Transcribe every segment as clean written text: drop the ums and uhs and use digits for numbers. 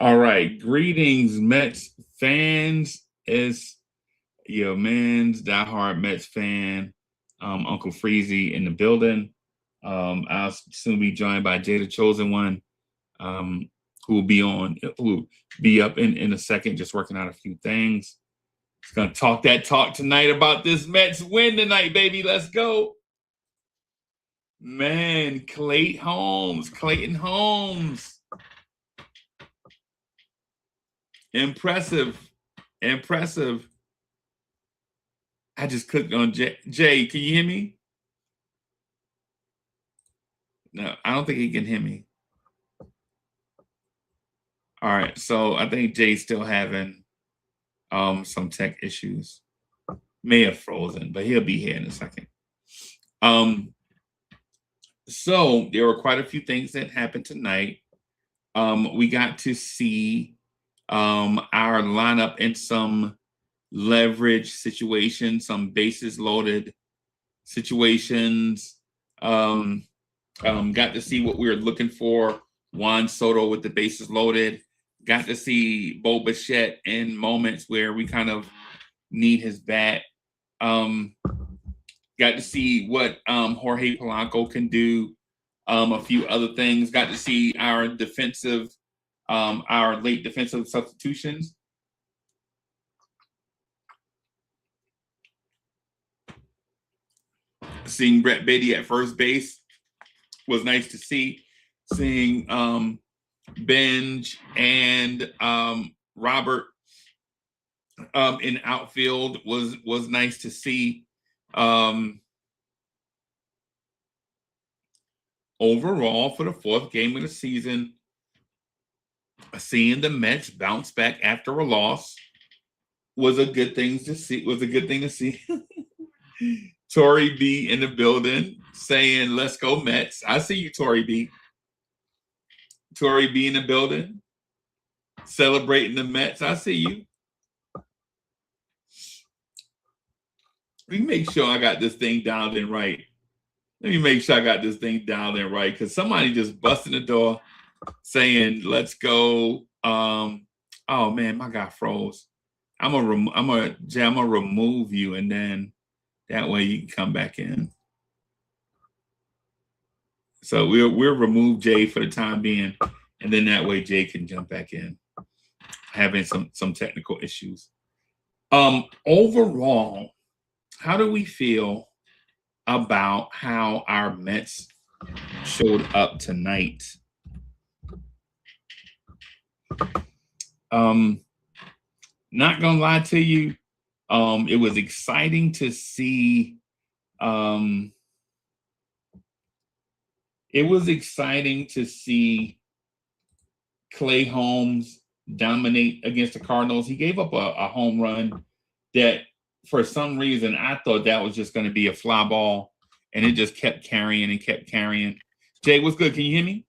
All right. Greetings, Mets fans. It's your man's diehard Mets fan, Uncle Freezy in the building. I'll soon be joined by Jay the Chosen One, who will be up in a second, just working out a few things. He's gonna talk that talk tonight about this Mets win tonight, baby. Let's go. Man, Clayton Holmes. Impressive. I just clicked on Jay. Jay, can you hear me? No, I don't think he can hear me. All right, so I think Jay's still having some tech issues. May have frozen, but he'll be here in a second. So there were quite a few things that happened tonight. We got to see our lineup in some leverage situations, some bases loaded situations. Got to see what we were looking for. Juan Soto with the bases loaded. Got to see Bo Bichette in moments where we kind of need his bat. Got to see what Jorge Polanco can do. A few other things. Got to see our late defensive substitutions. Seeing Brett Beatty at first base was nice to see. Seeing Benj and Robert in outfield was nice to see. Overall, for the fourth game of the season, seeing the Mets bounce back after a loss was a good thing to see. Tori B in the building saying, "Let's go Mets." I see you, Tori B. Tori B in the building celebrating the Mets. I see you. Let me make sure I got this thing dialed in right. Because somebody just busted the door saying, "Let's go." Oh man, my guy froze. I'm gonna remove you, and then that way you can come back in. So we'll remove Jay for the time being, and then that way Jay can jump back in. Having some technical issues. Overall, how do we feel about how our Mets showed up tonight? Not gonna lie to you, it was exciting to see. Clay Holmes dominate against the Cardinals. He gave up a home run that, for some reason, I thought that was just going to be a fly ball, and it just kept carrying and kept carrying. Jay, what's good? Can you hear me?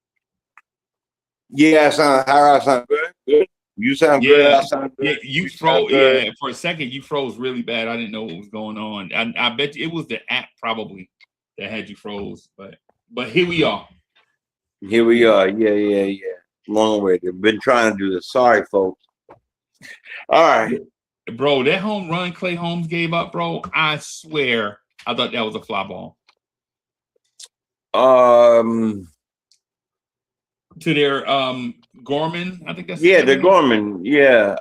Yeah, I sound good. Good. You sound good. I sound good. Yeah, you froze. Yeah, for a second, you froze really bad. I didn't know what was going on. I bet you it was the app probably that had you froze. But here we are. Here we are. Yeah. Long way. They've been trying to do this. Sorry, folks. All right. Bro, that home run Clay Holmes gave up, bro, I swear I thought that was a fly ball. To their Gorman, I think that's the Gorman. Yeah.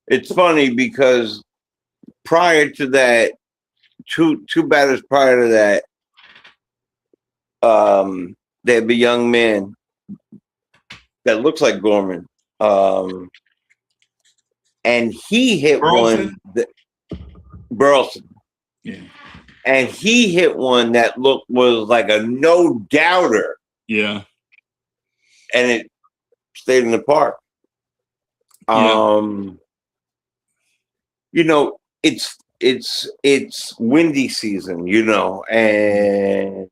It's funny because prior to that, two batters prior to that, there'd be a young man that looks like Gorman. And he hit Burleson? Burleson. Yeah. And he hit one that was like a no doubter. Yeah. And it stayed in the park. Yeah. It's windy season, and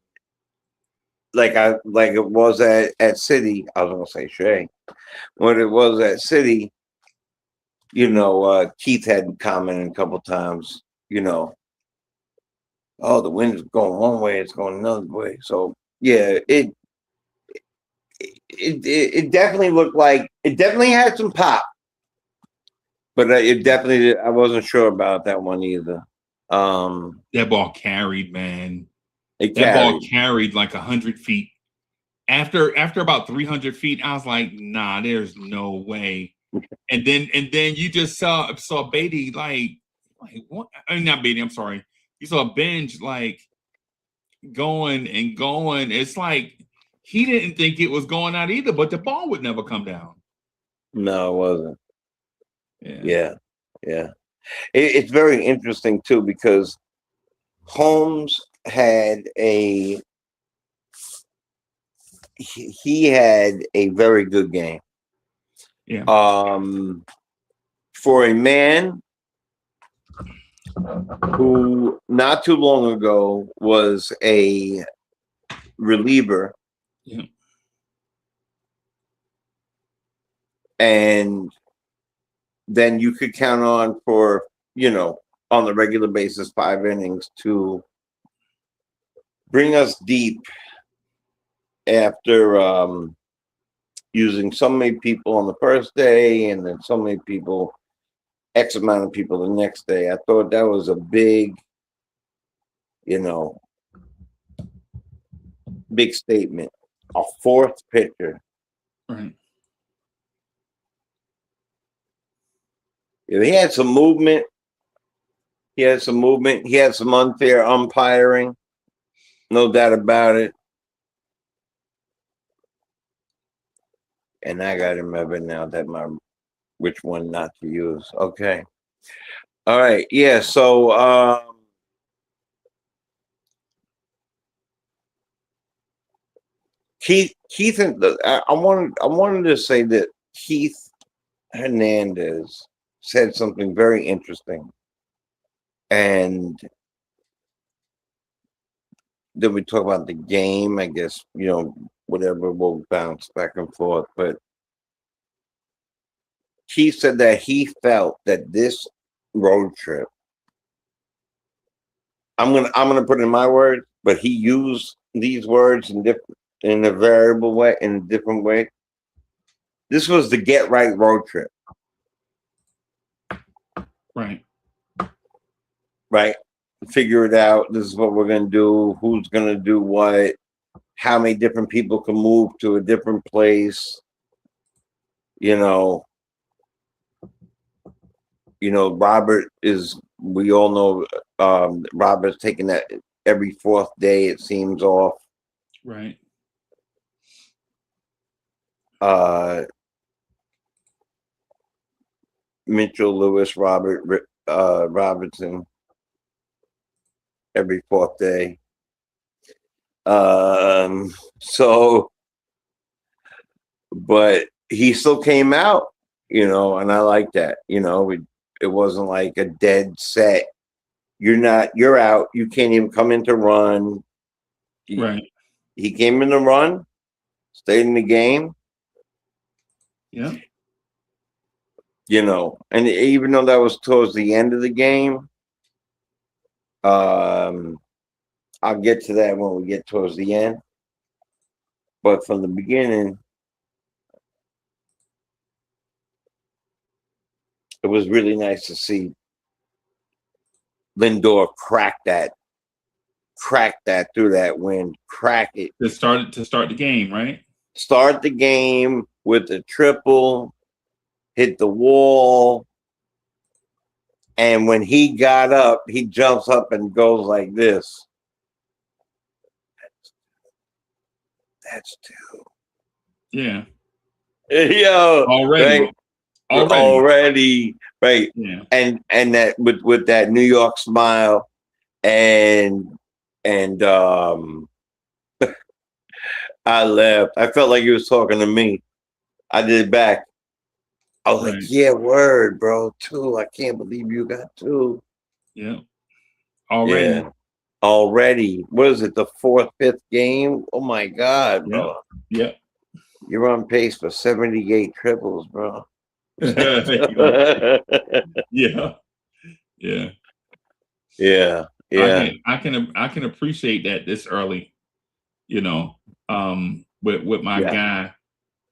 like it was at City. I was gonna say Shay. When it was at City, Keith had commented a couple times, oh, the wind is going one way, it's going another way. So yeah, it definitely looked like it definitely had some pop, but it definitely I wasn't sure about that one either. That ball carried, man. It That ball carried. carried like 100 feet. After about 300 feet, I was like, nah, there's no way. And then you just saw Beatty like what? I mean, not Beatty. I'm sorry. You saw Benj like going and going. It's like he didn't think it was going out either, but the ball would never come down. No, it wasn't. Yeah. Yeah, yeah. It's very interesting too because Holmes had he had a very good game. Yeah. For a man who not too long ago was a reliever, Yeah. and then you could count on for, on the regular basis, 5 innings to bring us deep after using so many people on the first day and then so many people, X amount of people the next day. I thought that was a big, big statement. A fourth pitcher. Right. He had some movement. He had some movement. He had some unfair umpiring. No doubt about it. And I got to remember now that which one not to use. Okay. All right. Yeah. So Keith and I wanted to say that Keith Hernandez said something very interesting. And then we talk about the game, I guess, whatever, we'll bounce back and forth. But he said that he felt that this road trip, I'm gonna put it in my words, but he used these words in a variable way, in a different way. This was the get right road trip. Right. Right. Figure it out. This is what we're gonna do. Who's gonna do what? How many different people can move to a different place? Robert is. We all know Robert's taking that every fourth day. It seems off. Right. Mitchell, Lewis, Robertson, every fourth day. So, but he still came out, and I like that. It wasn't like a dead set. You're out. You can't even come in to run. Right. He came in to run, stayed in the game. Yeah. And even though that was towards the end of the game, I'll get to that when we get towards the end. But from the beginning, it was really nice to see Lindor crack that through that wind, crack it. To start the game, right? Start the game with a triple, hit the wall. And when he got up, he jumps up and goes like this. That's two. Yeah. Yo, Already. right? Already, right? Yeah. And that with that New York smile, and I laughed. I felt like he was talking to me. I did it back. I was like, yeah, word, bro. Two. I can't believe you got two. Yeah. Already. Yeah. Already. What is it? The fourth, fifth game? Oh my God, bro. Yep. You're on pace for 78 triples, bro. Yeah. Yeah. Yeah. I can appreciate that this early, with my guy.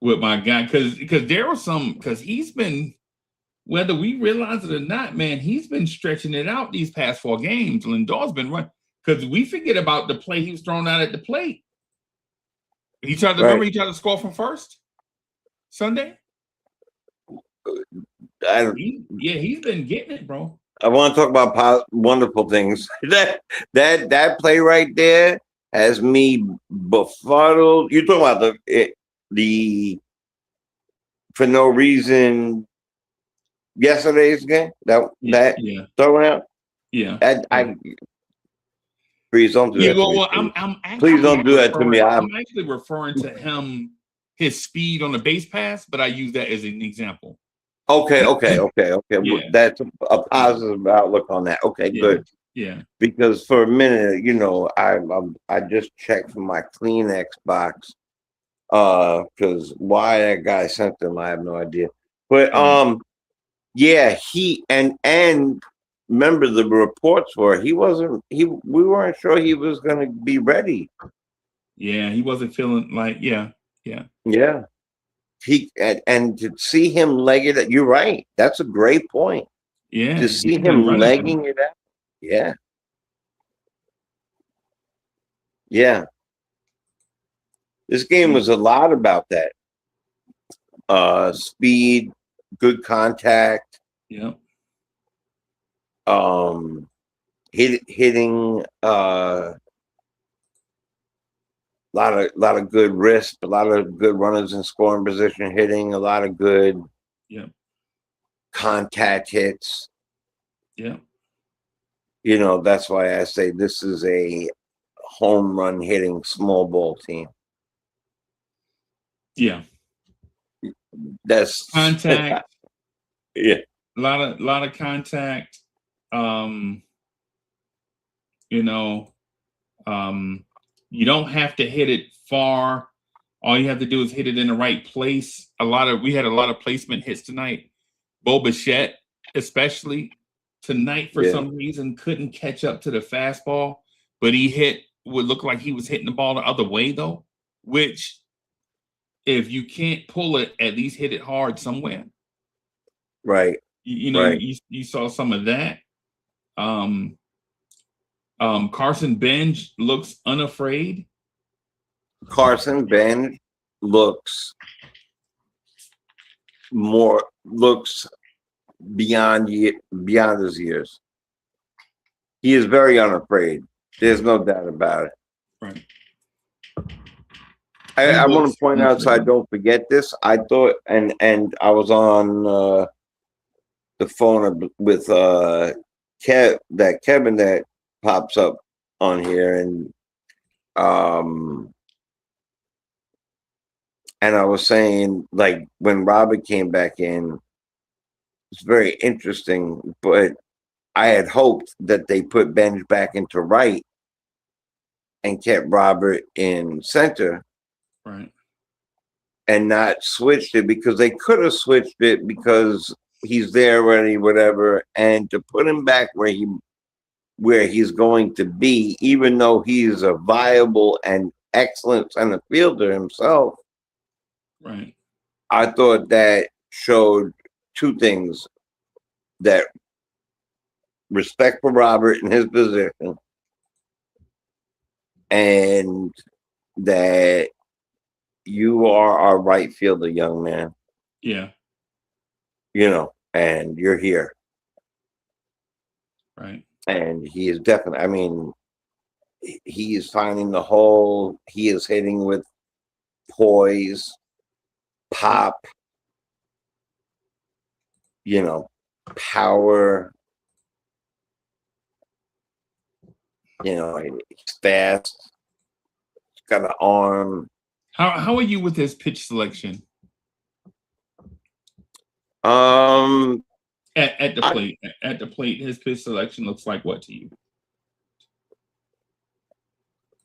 with my guy because there were some because he's been whether we realize it or not, man, he's been stretching it out these past 4 games. Lindor's been running because we forget about the play he was thrown out at the plate. He tried to remember he tried to score from first Sunday. He's been getting it, bro. I want to talk about wonderful things. that play right there has me befuddled. You're talking about the for no reason yesterday's game that throwing out. Yeah, please don't do that. Well, please don't do that to me. I'm actually referring to him, his speed on the base pass, but I use that as an example. Okay. Yeah. That's a positive outlook on that. Okay, good. Yeah. Because for a minute, I just checked for my Kleenex box. Because why that guy sent them, I have no idea. But he and remember the reports were we weren't sure he was gonna be ready. Yeah, he wasn't feeling like yeah. He and to see him leg it, you're right. That's a great point. Yeah, to see him legging it out. Yeah. This game was a lot about that. Speed, good contact. Yeah. Hitting lot of good risk, a lot of good runners in scoring position hitting, a lot of good contact hits. Yeah. That's why I say this is a home run hitting small ball team. Yeah. That's contact. Yeah. A lot of contact. You don't have to hit it far. All you have to do is hit it in the right place. We had a lot of placement hits tonight. Bo Bichette, especially tonight, for some reason, couldn't catch up to the fastball, but would look like he was hitting the ball the other way though, which if you can't pull it, at least hit it hard somewhere. Right. You saw some of that. Carson Bench looks unafraid. Carson Bench looks beyond his years. He is very unafraid. There's no doubt about it. Right. I want to point out so I don't forget this. I thought, and I was on the phone with Kevin that pops up on here, and I was saying, like, when Robert came back in, it's very interesting, but I had hoped that they put Benj back into right and kept Robert in center. Right. And not switched it, because they could have switched it because he's there already, whatever, and to put him back where he's going to be, even though he's a viable and excellent center fielder himself. Right. I thought that showed two things: that respect for Robert and his position, and that you are our right fielder, young man. Yeah. And you're here. Right. And he is definitely, he is finding the hole. He is hitting with poise, pop, power. He's fast. He's got an arm. How are you with his pitch selection? At the plate. At the plate, his pitch selection looks like what to you?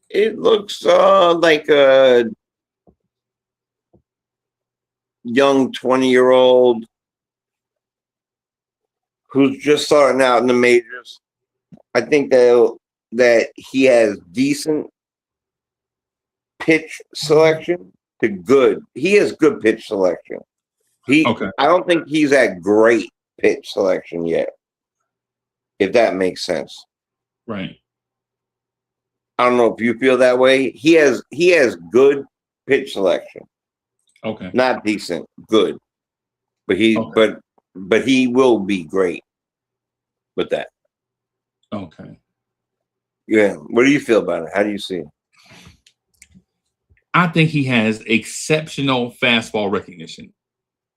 It looks like a young 20-year-old who's just starting out in the majors. I think that he has decent pitch selection. to good. He has good pitch selection. Okay. I don't think he's at great pitch selection yet, if that makes sense. Right. I don't know if you feel that way. He has good pitch selection. Okay. Not decent, good. But he will be great with that. Okay. Yeah. What do you feel about it? How do you see it? I think he has exceptional fastball recognition.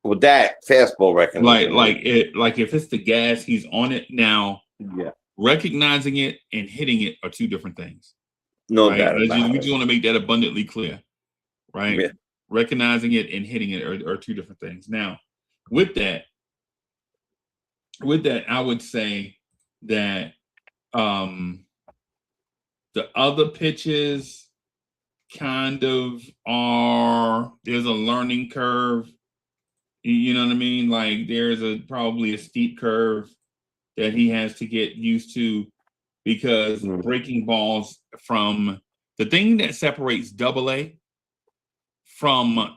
With that fastball recognition. Like if it's the gas, he's on it now. Yeah. Recognizing it and hitting it are two different things. No right? doubt about We it. just want to make that abundantly clear, right? Yeah. Recognizing it and hitting it are two different things. Now, with that, I would say that the other pitches kind of there's a learning curve. You know what I mean? Like there's probably a steep curve that he has to get used to because breaking balls from the thing that separates AA from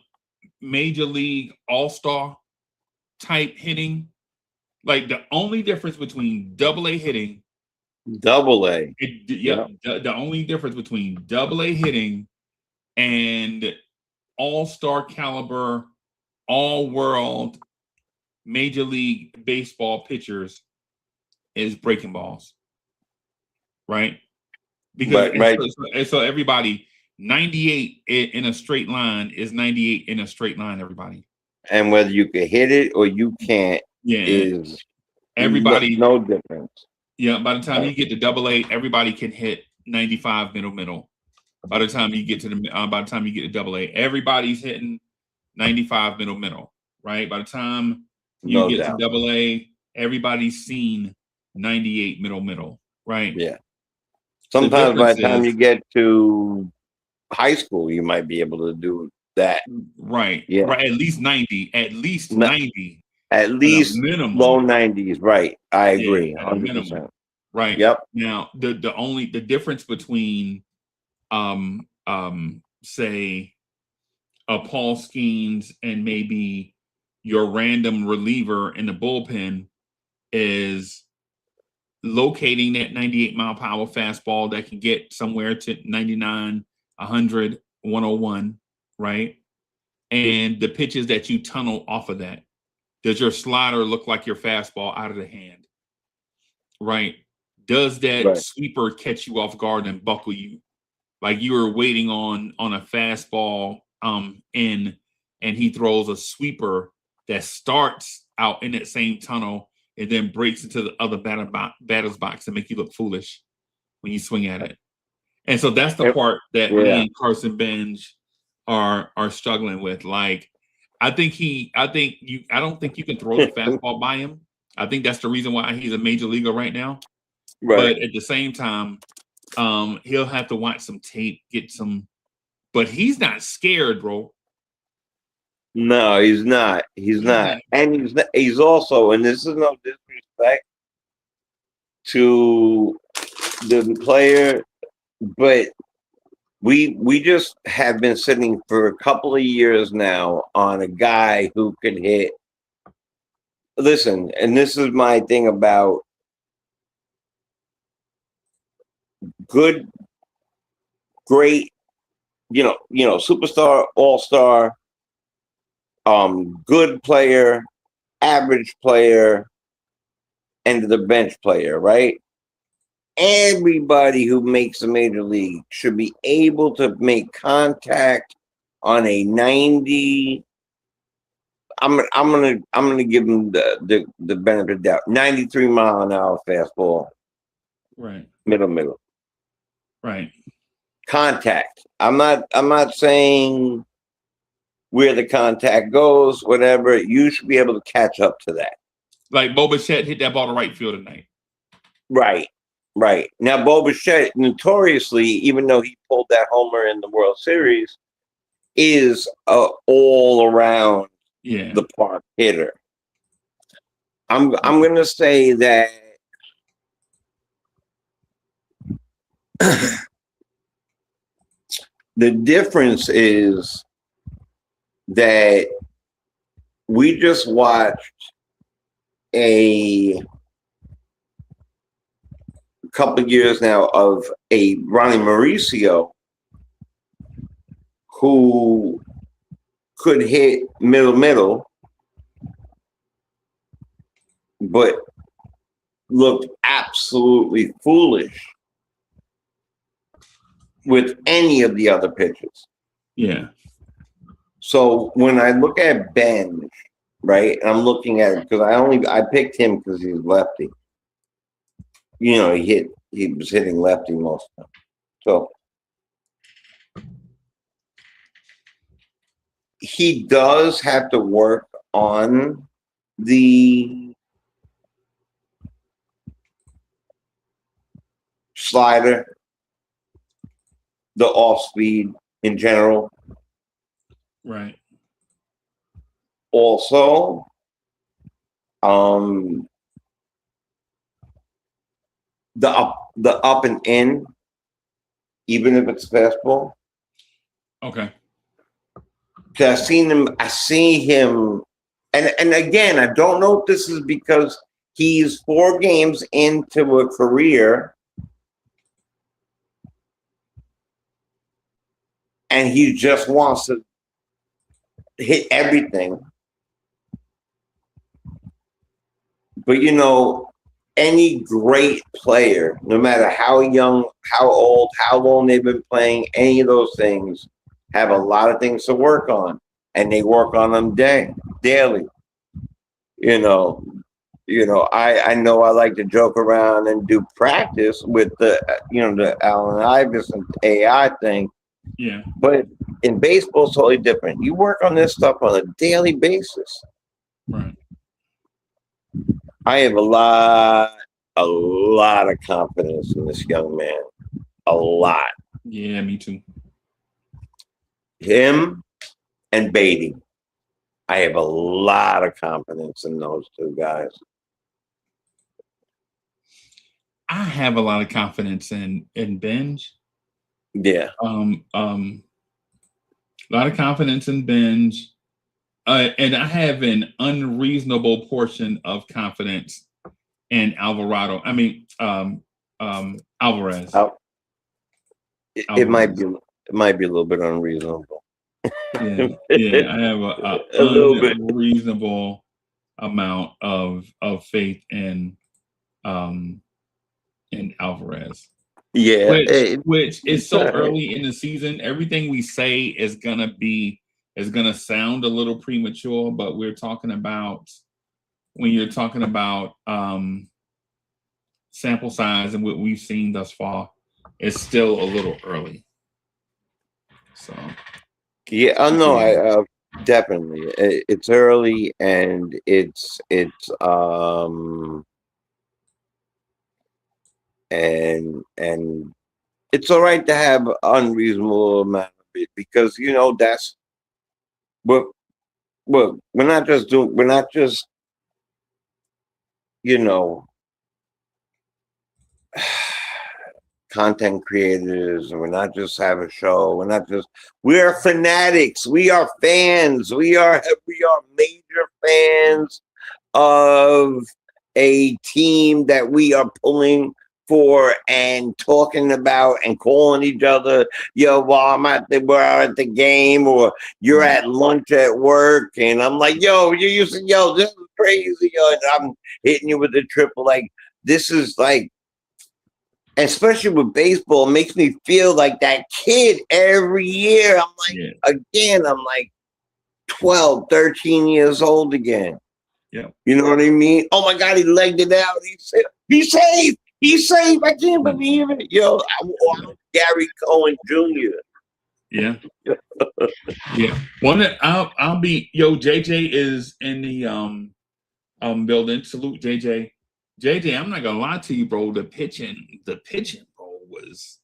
major league all-star type hitting, like the only difference between AA hitting, the only difference between AA hitting and all-star caliber, all-world major league baseball pitchers is breaking balls, right? Because so everybody 98 in a straight line is 98 in a straight line, everybody. And whether you can hit it or you can't is everybody no difference. Yeah, by the time you get to AA, everybody can hit 95 middle. By the time you get to AA, everybody's hitting 95 middle, right? By the time you get to AA, everybody's seen 98 middle, right? Yeah. Sometimes by the time you get to high school, you might be able to do that. Right. Yeah. Right. At least 90. At least 90. At least minimum. Low 90s. Right. I agree. Yeah, 100%. Right. Yep. Now the difference between say a Paul Skeens and maybe your random reliever in the bullpen is locating that 98 mile per hour fastball that can get somewhere to 99, 100, 101, right? And the pitches that you tunnel off of that. Does your slider look like your fastball out of the hand? Right? Does that sweeper catch you off guard and buckle you? Like you were waiting on a fastball in, and he throws a sweeper that starts out in that same tunnel and then breaks into the other batter's box and make you look foolish when you swing at it. And so that's the part that me and Carson Benj are struggling with. Like, I don't think you can throw the fastball by him. I think that's the reason why he's a major leaguer right now. Right. But at the same time, he'll have to watch some tape, but he's not scared, bro. No, he's not. He's not. And he's also, and this is no disrespect to the player, but we just have been sitting for a couple of years now on a guy who can hit. Listen, and this is my thing about good, great, superstar, all-star, good player, average player, and the bench player, right? Everybody who makes a major league should be able to make contact on a 90. I'm gonna give him the benefit of doubt. 93 mile an hour fastball. Right. Middle. Right. Contact. I'm not saying where the contact goes, whatever. You should be able to catch up to that. Like Bo Bichette hit that ball to right field tonight. Right. Now, Bo Bichette, notoriously, even though he pulled that homer in the World Series, is a all around the park hitter. I'm going to say that the difference is that we just watched a couple of years now of a Ronnie Mauricio who could hit middle, but looked absolutely foolish with any of the other pitches. Yeah. So when I look at Ben, right, I'm looking at it because I picked him because he's lefty. You know, he was hitting lefty most of the time. So he does have to work on the slider, the off speed in general. Right. Also, the up and in, even if it's fastball. Okay. I see him, and again, I don't know if this is because he's 4 games into a career and he just wants to hit everything. But you know, any great player, no matter how young, how old, how long they've been playing, any of those things have a lot of things to work on, and they work on them daily. You know, I know I like to joke around and do practice with the Allen Iverson AI thing. Yeah. But in baseball, it's totally different. You work on this stuff on a daily basis. Right. I have a lot of confidence in this young man. A lot. Yeah, me too. Him and Beatty. I have a lot of confidence in those 2 guys. I have a lot of confidence in Benj. Yeah. A lot of confidence in Benj. And I have an unreasonable portion of confidence in Alvarado. I mean, Alvarez. It might be a little bit unreasonable. Yeah, I have a little bit unreasonable amount of faith in Alvarez. Yeah, which is so early in the season. Everything we say is gonna sound a little premature, but we're talking about when you're talking about sample size and what we've seen thus far, it's still a little early. So yeah, oh no, I definitely it's early and it's and it's all right to have unreasonable amount of it because that's what we're not just content creators, and we're not just have a show. We are fanatics. We are fans. We are major fans of a team that we are pulling for and talking about and calling each other, while we're at the game or you're at lunch at work, and I'm like, this is crazy, and I'm hitting you with the triple. Like, this is like, especially with baseball, it makes me feel like that kid every year. I'm like, again, I'm like 12, 13 years old again. Yeah. You know what I mean? Oh my God, he legged it out. He's safe. He's safe. I can't believe it. I'm Gary Cohen Jr. Yeah. Yeah. I'll be JJ is in the building. Salute JJ. JJ, I'm not gonna lie to you, bro. The pitching, bro, was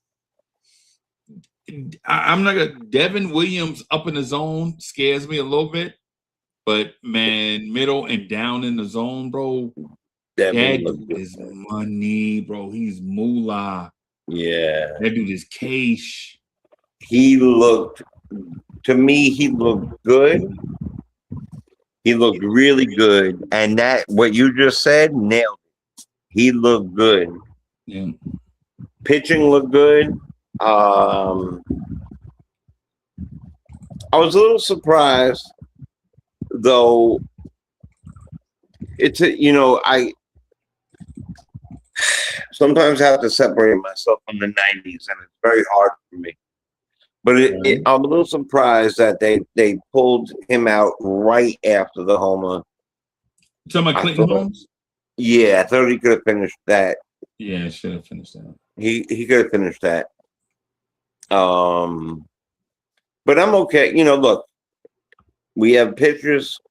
I'm not gonna Devin Williams up in the zone scares me a little bit. But man, middle and down in the zone, bro. That dude is money, bro. He's moolah. Yeah. That dude is cash. He looked to me, he looked good. He looked really good, and that what you just said nailed it. He looked good. Yeah. Pitching looked good. I was a little surprised, though. I sometimes have to separate myself from the '90s, and it's very hard for me. But I'm a little surprised that they pulled him out right after the homer. Talking about Clinton Holmes? Yeah, I thought he could have finished that. Yeah, should have finished that. He could have finished that. But I'm okay. Look, we have pitchers.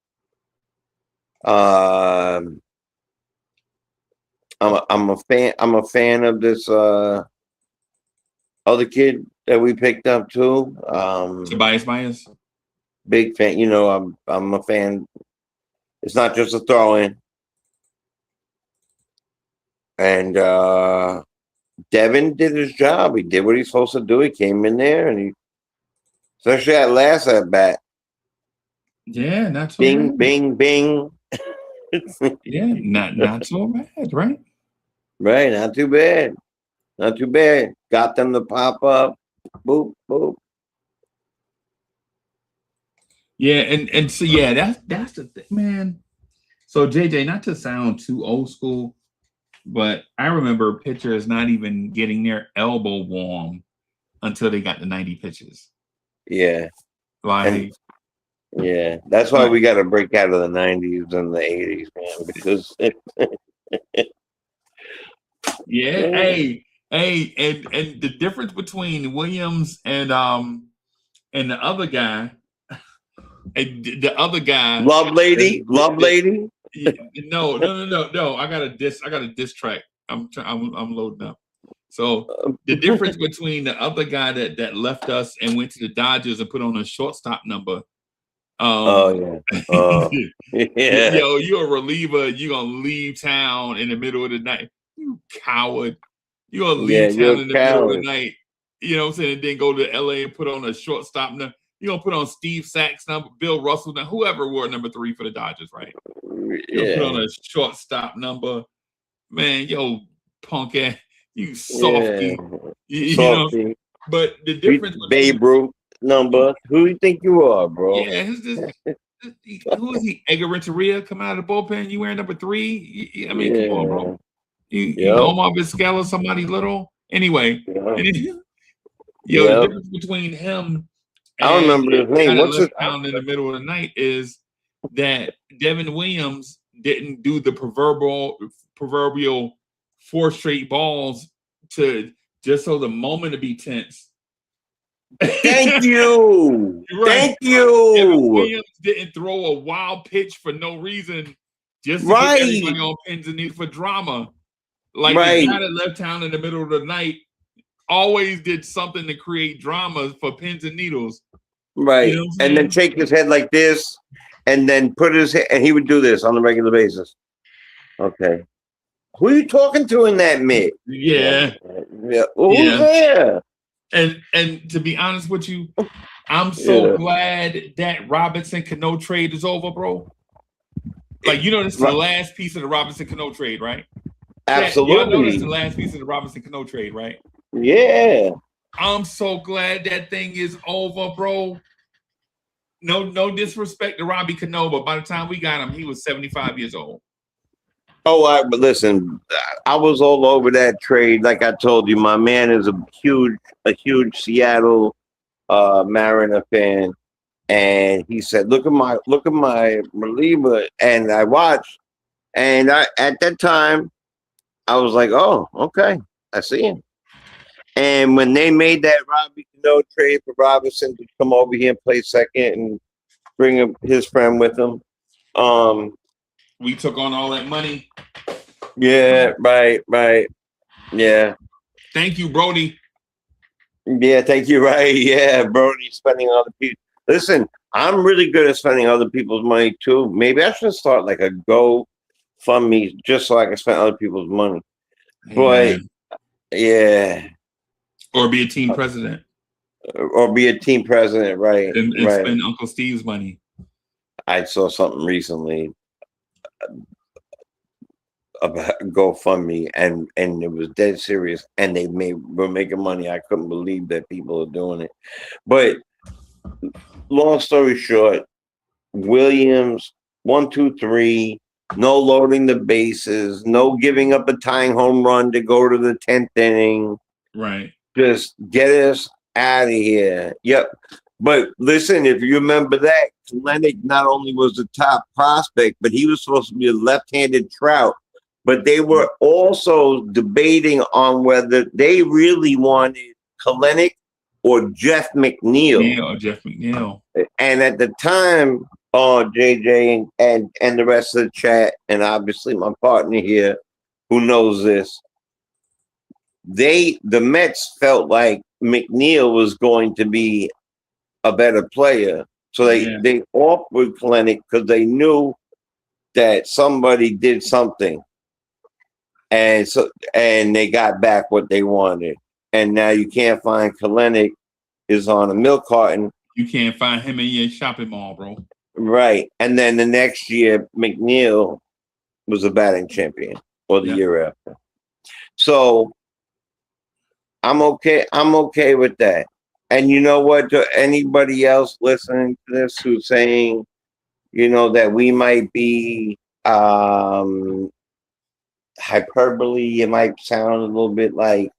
I'm a fan. I'm a fan of this other kid that we picked up too. Tobias Myers. Big fan. I'm a fan. It's not just a throw in. And Devin did his job. He did what he's supposed to do. He came in there and especially that last at bat. Yeah, not so bing, bad. bing, bing. Yeah, not so bad, right? Right, not too bad. Not too bad. Got them to pop up. Boop, boop. Yeah, and so that's the thing, man. So JJ, not to sound too old school, but I remember pitchers not even getting their elbow warm until they got the 90 pitches. Yeah. Like, yeah, that's why we got to break out of the 90s and the 80s, man, because yeah, hey, and the difference between Williams and the other guy, the other guy, Love Lady. No. I got a diss track. I'm loading up. So the difference between the other guy that left us and went to the Dodgers and put on a shortstop number. Yeah. Yeah. Yo, you're a reliever. You're gonna leave town in the middle of the night. You coward. You're gonna leave town in the middle of the night. You know what I'm saying? And then go to LA and put on a shortstop number. You're gonna put on Steve Sachs number, Bill Russell, whoever wore number 3 for the Dodgers, right? You'll put on a shortstop number. Man, yo, punk ass, you softy. You know, but the difference Babe Ruth number. Who do you think you are, bro? Yeah, who is he? Edgar Renteria come out of the bullpen. You wearing number 3? I mean, come on, bro. You Omar Vizquel, somebody little. Anyway, the difference between him and I don't remember his name. What's his name in the middle of the night is that Devin Williams didn't do the proverbial 4 straight balls to just so the moment to be tense. Thank you. Right. Thank you. Devin Williams didn't throw a wild pitch for no reason, just to get everybody on pins and needles for drama. Like the guy that left town in the middle of the night always did something to create drama for pins and needles. Right. You know and then shake his head like this, and then put his head, and he would do this on a regular basis. Okay. Who are you talking to in that mitt? Yeah. Who's there? And to be honest with you, I'm so glad that Robinson Cano trade is over, bro. Like, this is the last piece of the Robinson Cano trade, right? Absolutely. This is the last piece of the Robinson Cano trade, right? Yeah. I'm so glad that thing is over, bro. No disrespect to Robbie Cano, but by the time we got him, he was 75 years old. Oh, but listen, I was all over that trade. Like I told you, my man is a huge Seattle Mariner fan, and he said, "Look at my reliever." And I watched, and at that time, I was like, "Oh, okay, I see him." And when they made that Robbie Cano trade for Robinson to come over here and play second and bring his friend with him, we took on all that money. Yeah, right. Yeah. Thank you, Brody. Yeah, thank you. Right. Yeah, Brody spending other people. Listen, I'm really good at spending other people's money too. Maybe I should start like a GoFundMe just so I can spend other people's money. But yeah. Or be a team president. or be a team president, right? and Right. spend Uncle Steve's money. I saw something recently about GoFundMe, and it was dead serious, and were making money. I couldn't believe that people are doing it. But long story short, Williams 1-2-3, no loading the bases, no giving up a tying home run to go to the 10th inning. Right. Just get us out of here. Yep. But listen, if you remember that, Lennox not only was the top prospect, but he was supposed to be a left-handed Trout. But they were also debating on whether they really wanted Kalenic or Jeff McNeil. Jeff McNeil. And at the time, JJ and the rest of the chat, and obviously my partner here who knows this, the Mets felt like McNeil was going to be a better player. So they offered Kalenic because they knew that somebody did something. And they got back what they wanted. And now you can't find Kalenic is on a milk carton. You can't find him in your shopping mall, bro. Right. And then the next year, McNeil was a batting champion, or the year after. So I'm okay. I'm okay with that. And you know what? To anybody else listening to this who's saying, that we might be hyperbole, it might sound a little bit like,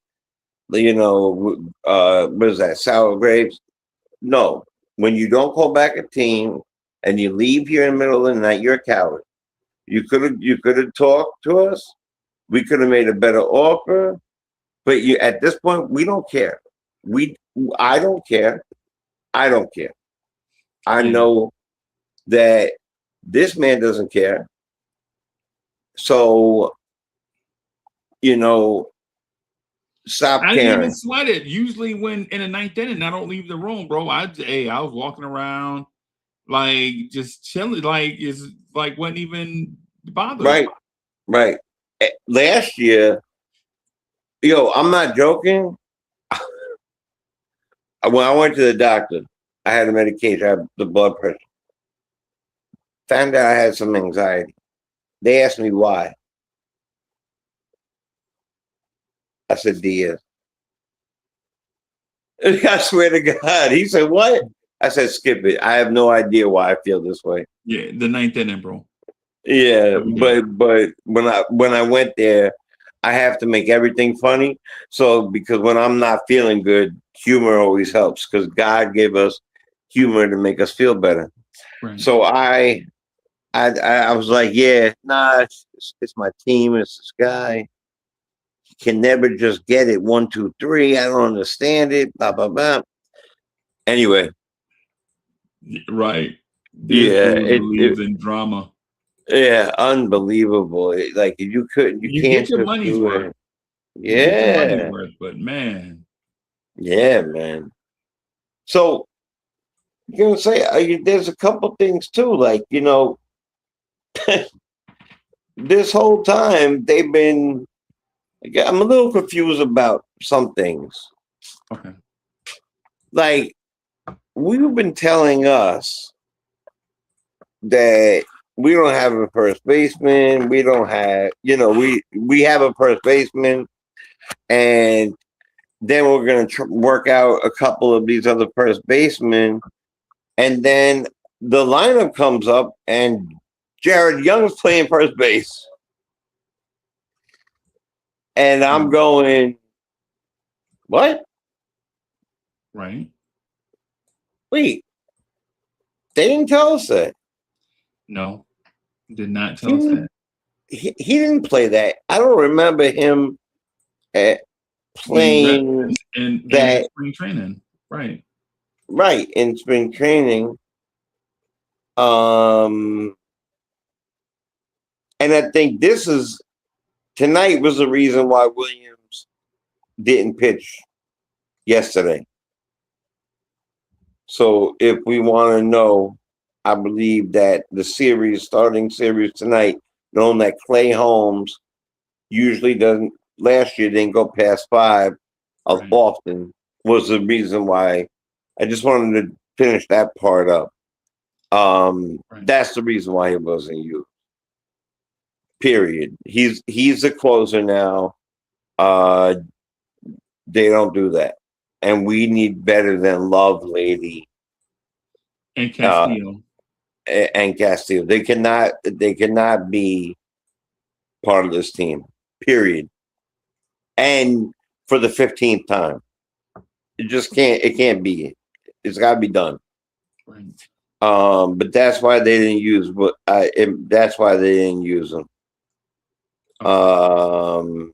what is that, sour grapes? No. When you don't call back a team and you leave here in the middle of the night, you're a coward. You could have talked to us. We could have made a better offer. But at this point, we don't care. I don't care. I don't care. I know that this man doesn't care. So, stop caring. I didn't even sweat it. Usually when in the ninth inning, I don't leave the room, bro. I was walking around like just chilling, like wasn't even bothered. Right. Last year, I'm not joking. When I went to the doctor, I had a medication, I had the blood pressure. Found out I had some anxiety. They asked me why. I said, Diaz. I swear to God. He said, what? I said, skip it. I have no idea why I feel this way. Yeah, the ninth inning, bro. Yeah, but when I went there, I have to make everything funny. So because when I'm not feeling good, humor always helps because God gave us humor to make us feel better. Right. So I was like, yeah, nah, it's my team. It's this guy. He can never just get it 1, 2, 3. I don't understand it. Blah blah blah. Anyway, right. It believes in drama. Yeah, unbelievable. Like you can't get your money's worth. Yeah. You get your money's worth, but man. Yeah, man. So you're gonna say there's a couple things too, like this whole time they've been. I'm a little confused about some things. Okay. Like we've been telling us that we don't have a first baseman. We don't have, we have a first baseman, and then we're going to work out a couple of these other first basemen, and then the lineup comes up, and Jared Young's playing first base, and I'm going, what? Right. Wait, they didn't tell us that. No, did not tell us that. He didn't play that. I don't remember him playing in spring training. Right. Right, in spring training. And I think tonight was the reason why Williams didn't pitch yesterday. So if we want to know, I believe that the starting series tonight, knowing that Clay Holmes usually last year didn't go past 5 often, was the reason why I just wanted to finish that part up. Right. That's the reason why he wasn't used. Period. He's a closer now. They don't do that, and we need better than Love Lady And Castillo. And Castillo. They cannot be part of this team. Period. And for the 15th time, it just can't. It can't be. It's got to be done. Right. But that's why they didn't use. That's why they didn't use them. Okay.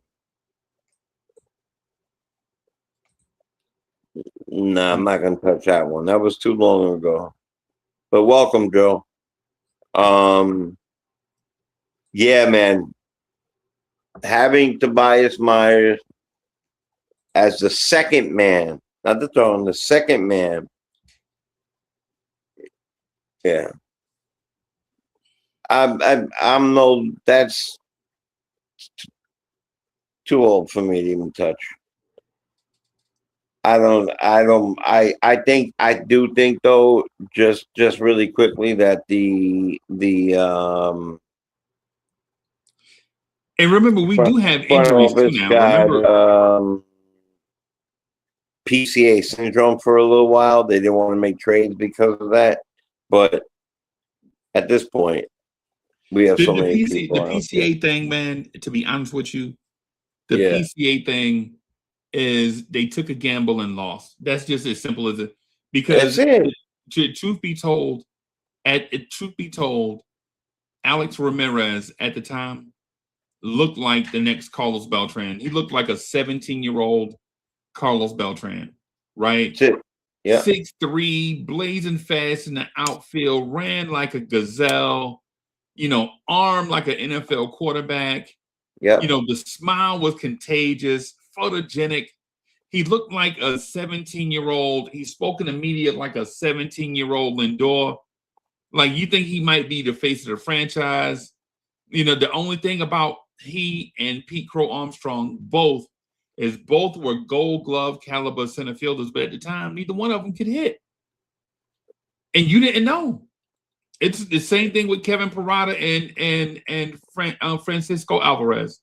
No, I'm not gonna touch that one. That was too long ago. But welcome, Joe. Yeah, man. Having Tobias Myers as the second man, not the throne, the second man. Yeah. I'm no. That's too old for me to even touch. I do think though, just really quickly that the And remember, we do have front injuries too office now. got Remember, PCA syndrome for a little while. They didn't want to make trades because of that. But at this point, we have so many people. The PCA thing, man, to be honest with you, the Yeah. PCA thing is they took a gamble and lost. That's just as simple as it. Because That's it. truth be told, Alex Ramirez at the time looked like the next Carlos Beltran. He looked like a 17-year-old Carlos Beltran, right? That's it. Yeah. 6'3", blazing fast in the outfield, ran like a gazelle, armed like an NFL quarterback. Yeah. The smile was contagious, photogenic. He looked like a 17-year-old. He spoke in the media like a 17-year-old Lindor. Like, you think he might be the face of the franchise. The only thing about he and Pete Crow Armstrong both were Gold Glove caliber center fielders, but at the time, neither one of them could hit. And you didn't know. It's the same thing with Kevin Parada and Francisco Alvarez,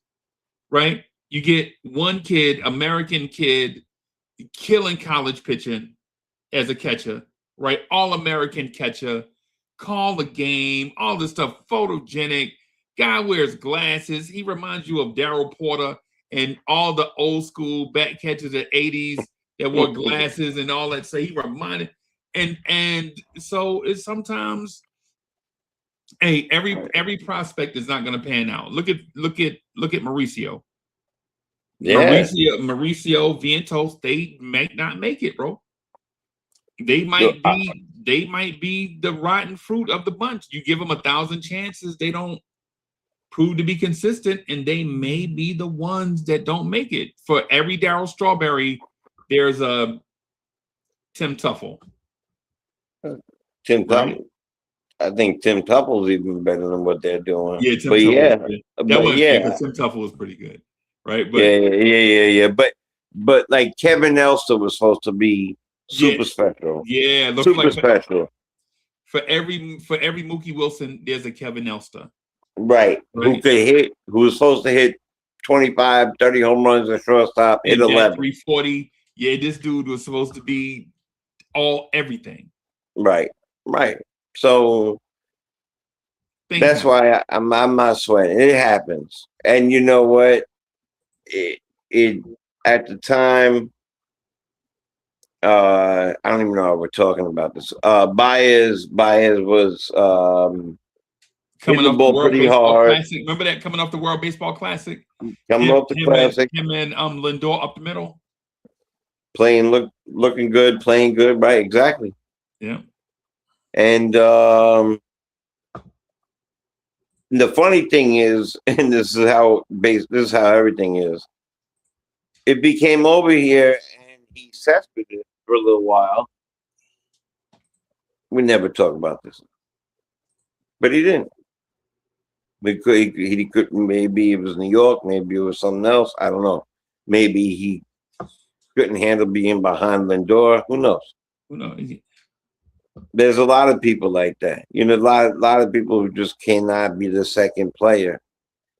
right? You get one kid, American kid, killing college pitching as a catcher, right? All-American catcher, call the game, all this stuff, photogenic. Guy wears glasses. He reminds you of Darryl Porter and all the old school back catchers of the 80s that wore glasses and all that. So he reminded, and so it's sometimes, hey, every prospect is not going to pan out. Look at Mauricio. Yeah. Mauricio Vientos, they might not make it, bro. They might be the rotten fruit of the bunch. You give them 1,000 chances, they don't prove to be consistent, and they may be the ones that don't make it. For every Darryl Strawberry, there's a Tim Tuffle. Tim Tuffle. I think Tim Tuffle's even better than what they're doing. Yeah, Tim Tuffle. But Tim Tuffle was pretty good, right? But yeah. But like Kevin Elster was supposed to be super special. Yeah, super special. For every Mookie Wilson, there's a Kevin Elster. Right. Who could hit, who was supposed to hit 25, 30 home runs at shortstop, hit 11. 340. Yeah, this dude was supposed to be everything. Right. So that's why I'm not sweating. It happens. And you know what? It at the time, I don't even know how we're talking about this. Baez was coming off the World Baseball Classic. Remember that, coming off the World Baseball Classic? Coming off the Classic. Him and Lindor up the middle. Looking good, playing good, right? Exactly. Yeah. And the funny thing is, and this is how everything is. It became over here, and he cessped it for a little while. We never talk about this, but he didn't. He couldn't. Maybe it was New York. Maybe it was something else. I don't know. Maybe he couldn't handle being behind Lindor. Who knows? Who knows? There's a lot of people like that. You know, a lot of people who just cannot be the second player.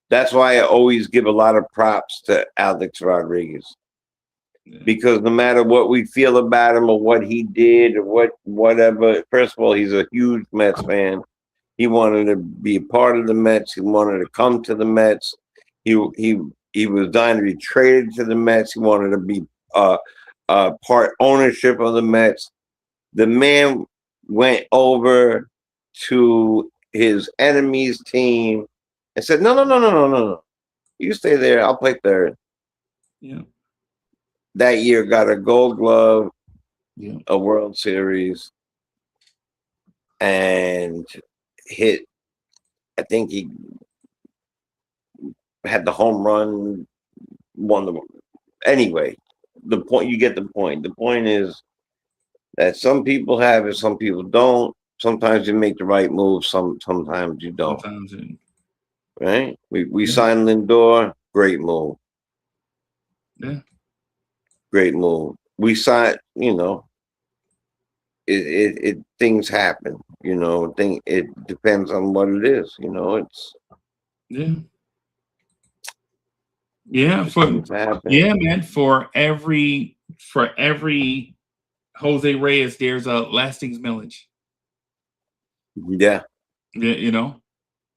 That's why I always give a lot of props to Alex Rodriguez. Yeah. Because no matter what we feel about him or what he did or whatever, first of all, he's a huge Mets fan. He wanted to be a part of the Mets. He wanted to come to the Mets. He was dying to be traded to the Mets. He wanted to be part ownership of the Mets. The man went over to his enemy's team and said, "No, no, no, no, no, no, no. You stay there. I'll play third." Yeah. That year, got a Gold Glove, Yeah. a World Series, and hit. I think he had the home run. Won the. Anyway, the point, you get the point. The point is that some people have it, some people don't. Sometimes you make the right move, sometimes you don't. Sometimes. Right? We Yeah. signed Lindor, great move. Yeah. Great move. We signed, you know, it things happen, you know, it depends on what it is, you know, it's Yeah. Yeah. just things happen. Yeah, man. For every Jose Reyes, there's a Lastings Millage. Yeah. Yeah, you know.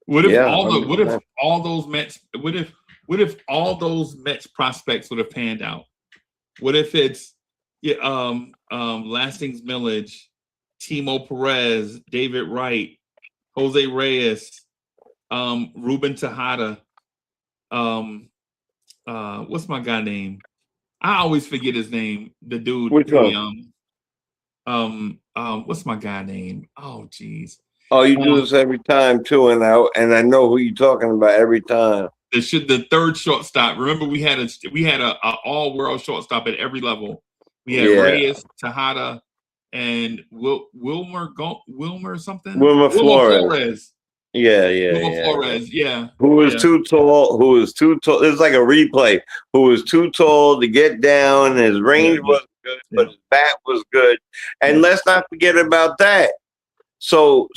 What if Yeah, what if 100%. all those Mets what if all those Mets prospects would have panned out? What if it's Lastings Millage, Timo Perez, David Wright, Jose Reyes, Ruben Tejada, what's my guy name? I always forget his name. The dude Which who one? what's my guy name? Oh geez. Oh, you do this every time too, and I know who you're talking about every time. The third shortstop. Remember, we had a all world shortstop at every level. We had Yeah. Reyes, Tejada, and Wilmer something. Wilmer Flores. Flores. Yeah. Wilmer Flores. Yeah. Who was too tall? Who was too tall? It's like a replay. Who was too tall to get down? His range was good, but his bat was good. And let's not forget about that. So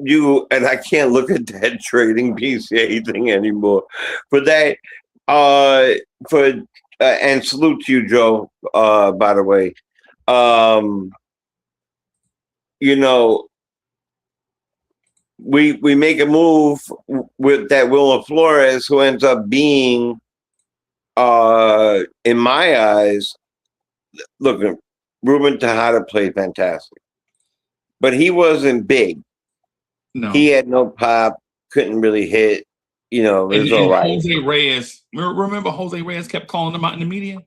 you and I can't look at that trading PCA thing anymore. For that, and salute to you, Joe. By the way, you know, we make a move with that Wilmer Flores, who ends up being, in my eyes, look, Ruben Tejada played fantastic, but he wasn't big. No, he had no pop, couldn't really hit. You know, it was all right. Jose Reyes, remember Jose Reyes kept calling him out in the media?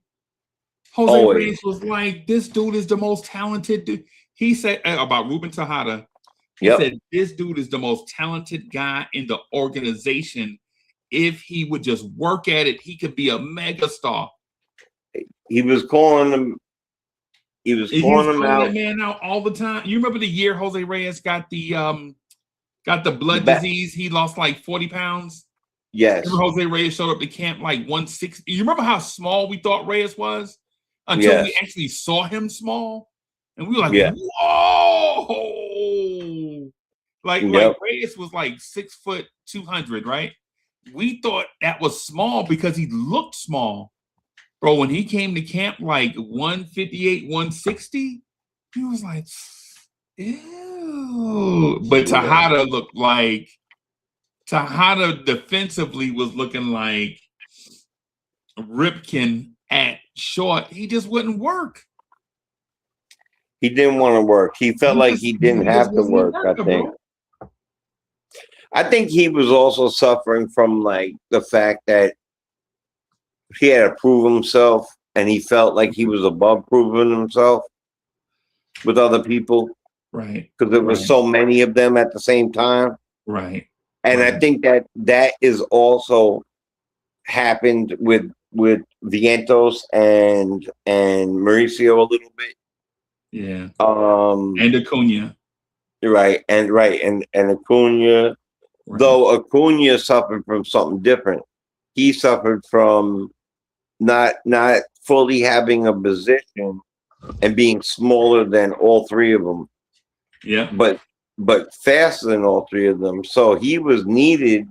Jose Reyes was like, "This dude is the most talented dude." He said about Ruben Tejada, he said, "This dude is the most talented guy in the organization. If he would just work at it, he could be a mega star." He was calling him. He was calling him out. That man out all the time. You remember the year Jose Reyes got the blood disease? He lost like 40 pounds. Yes. Remember Jose Reyes showed up to camp like 160. You remember how small we thought Reyes was until we actually saw him small, and we were like, "Whoa!" Like Reyes was like 6 foot 200, right? We thought that was small because he looked small. Bro, when he came to camp like 158, 160, he was like, ew. But Tejada looked like, Tejada defensively was looking like Ripken at short. He just wouldn't work. He didn't want to work. He felt like he didn't have to work, I think. Bro. I think he was also suffering from like the fact that he had to prove himself, and he felt like he was above proving himself with other people. Right. Because there were so many of them at the same time. Right. And I think that is also happened with Vientos and Mauricio a little bit. Yeah. And Acuna. Right. And Acuna. Right. Though Acuna suffered from something different. He suffered from not fully having a position and being smaller than all three of them, Yeah. but faster than all three of them. So he was needed.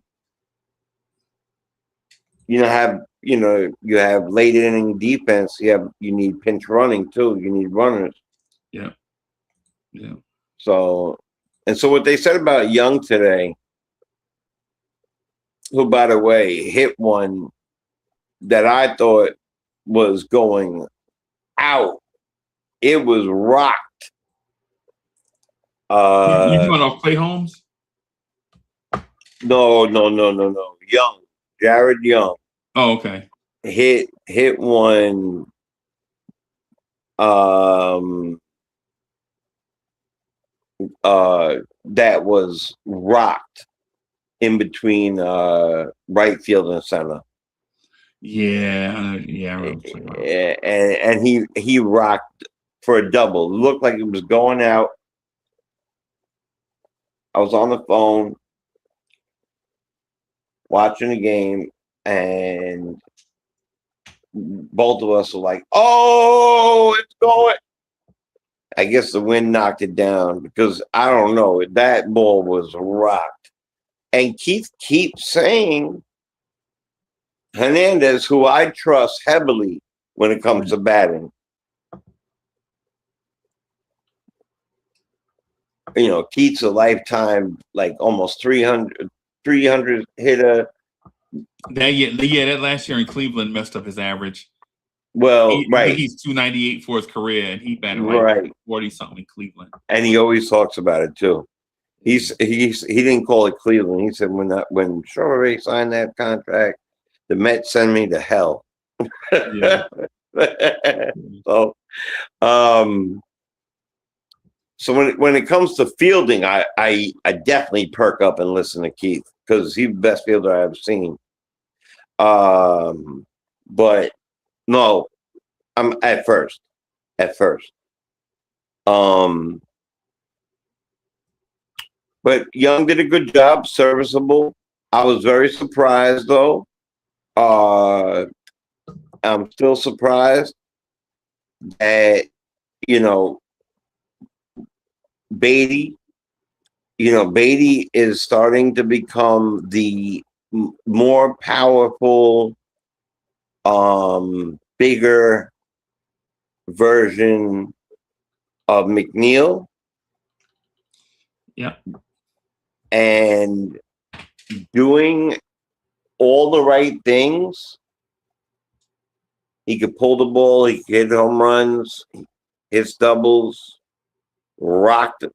You have late inning defense. You need pinch running too. You need runners. Yeah. Yeah. So what they said about Young today, who by the way hit one that I thought was going out. It was rocked. You going off Clay Holmes? No. Young, Jared Young. Oh, okay. Hit one. That was rocked in between right field and center. Yeah, I remember. And he rocked for a double. It looked like it was going out. I was on the phone watching the game, and both of us were like, "Oh, it's going!" I guess the wind knocked it down because I don't know. That ball was rocked, and Keith keeps saying Hernandez, who I trust heavily when it comes to batting. Keith's a lifetime, like almost 300 hitter. That last year in Cleveland messed up his average. Well, right. He's 298 for his career, and he batted right 40 something in Cleveland. And he always talks about it too. He didn't call it Cleveland. He said when Strawberry signed that contract, the Mets send me to hell. Yeah. So, so when it comes to fielding, I definitely perk up and listen to Keith because he's the best fielder I've seen. But no, I'm at first. But Young did a good job, serviceable. I was very surprised though. I'm still surprised that Beatty is starting to become the more powerful, bigger version of McNeil. Yeah. And doing all the right things. He could pull the ball, he could hit home runs, hit doubles, rock the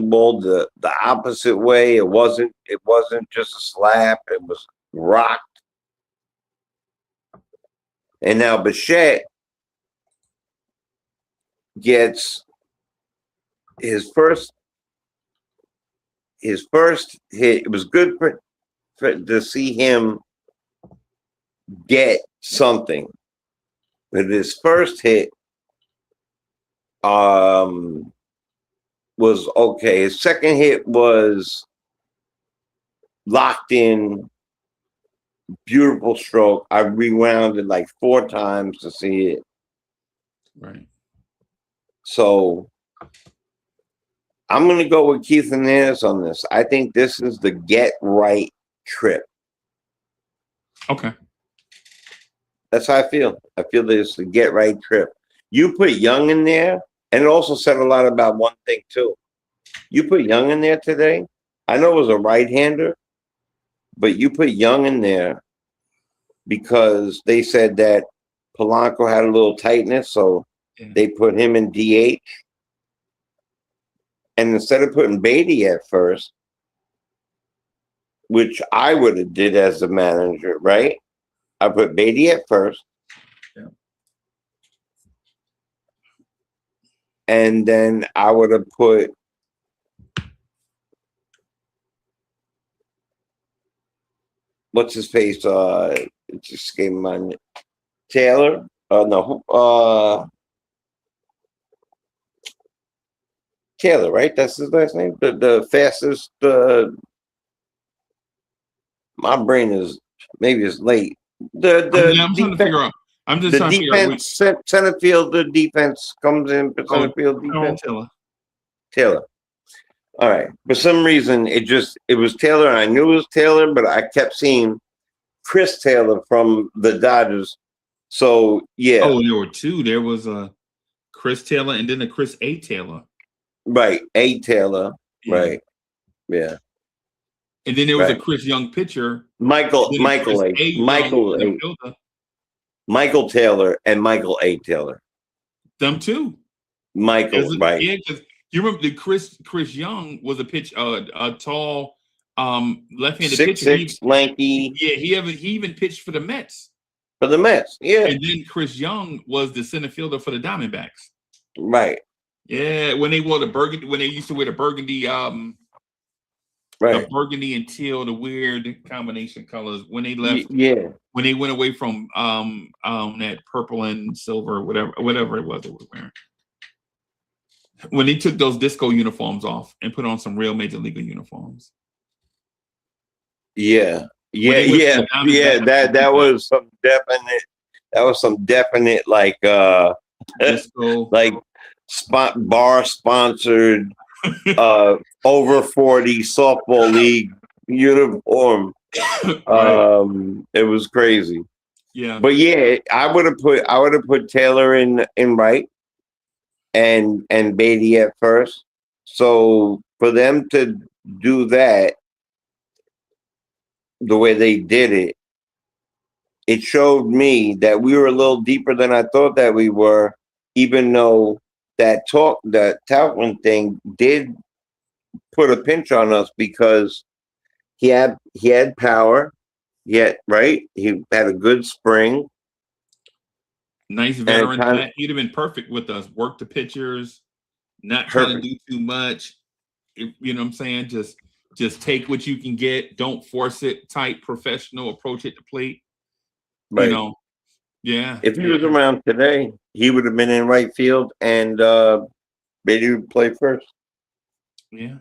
ball the opposite way. It wasn't just a slap, it was rocked. And now Bichette gets his first hit. It was good to see him get something. But his first hit was okay. His second hit was locked in, beautiful stroke. I rewound it like 4 times to see it. Right. So I'm going to go with Keith Hernandez on this. I think this is the get right trip. Okay. That's how I feel. I feel this is the get right trip. You put Young in there, and it also said a lot about one thing too. You put Young in there today. I know it was a right-hander, but you put Young in there because they said that Polanco had a little tightness, so they put him in DH. And instead of putting Beatty at first, which I would have did as the manager, right? I put Beatty at first. Yeah. And then I would have put what's his face? It just came on Taylor. Taylor, right? That's his last name. The fastest. My brain is maybe it's late. I'm trying to figure out. I'm just The trying to figure out which. center field, the defense comes in for center field defense. Taylor. All right. For some reason, it was Taylor. And I knew it was Taylor, but I kept seeing Chris Taylor from the Dodgers. So yeah. Oh, there were two. There was a Chris Taylor and then a Chris A. Taylor. Right. A. Taylor. Yeah. Right. Yeah. And then there was a Chris Young pitcher. Michael Taylor and Michael A. Taylor. Them two. Michael, right. Yeah, because you remember the Chris Young was a tall left-handed pitcher. 6'6", lanky. Yeah, he even pitched for the Mets. For the Mets, yeah. And then Chris Young was the center fielder for the Diamondbacks. Right. Yeah, when they wore the burgundy, when they used to wear the burgundy, the burgundy and teal, the weird combination colors. When they left, when they went away from that purple and silver, whatever it was they were wearing. When they took those disco uniforms off and put on some real major league uniforms. Yeah. That was some definite like disco. Like bar sponsored over 40 softball league uniform. It was crazy. Yeah. But yeah, I would have put Taylor in right and Beatty at first. So for them to do that the way they did it, it showed me that we were a little deeper than I thought that we were, even though that Tauchman thing did put a pinch on us because he had power, yet he had a good spring. Nice veteran. He'd have been perfect with us. Work the pitchers, not trying to do too much. You know what I'm saying? Just take what you can get. Don't force it. Tight, professional approach at the plate. Right. You know, yeah. If he was around today, he would have been in right field and Beatty would play first. Yeah.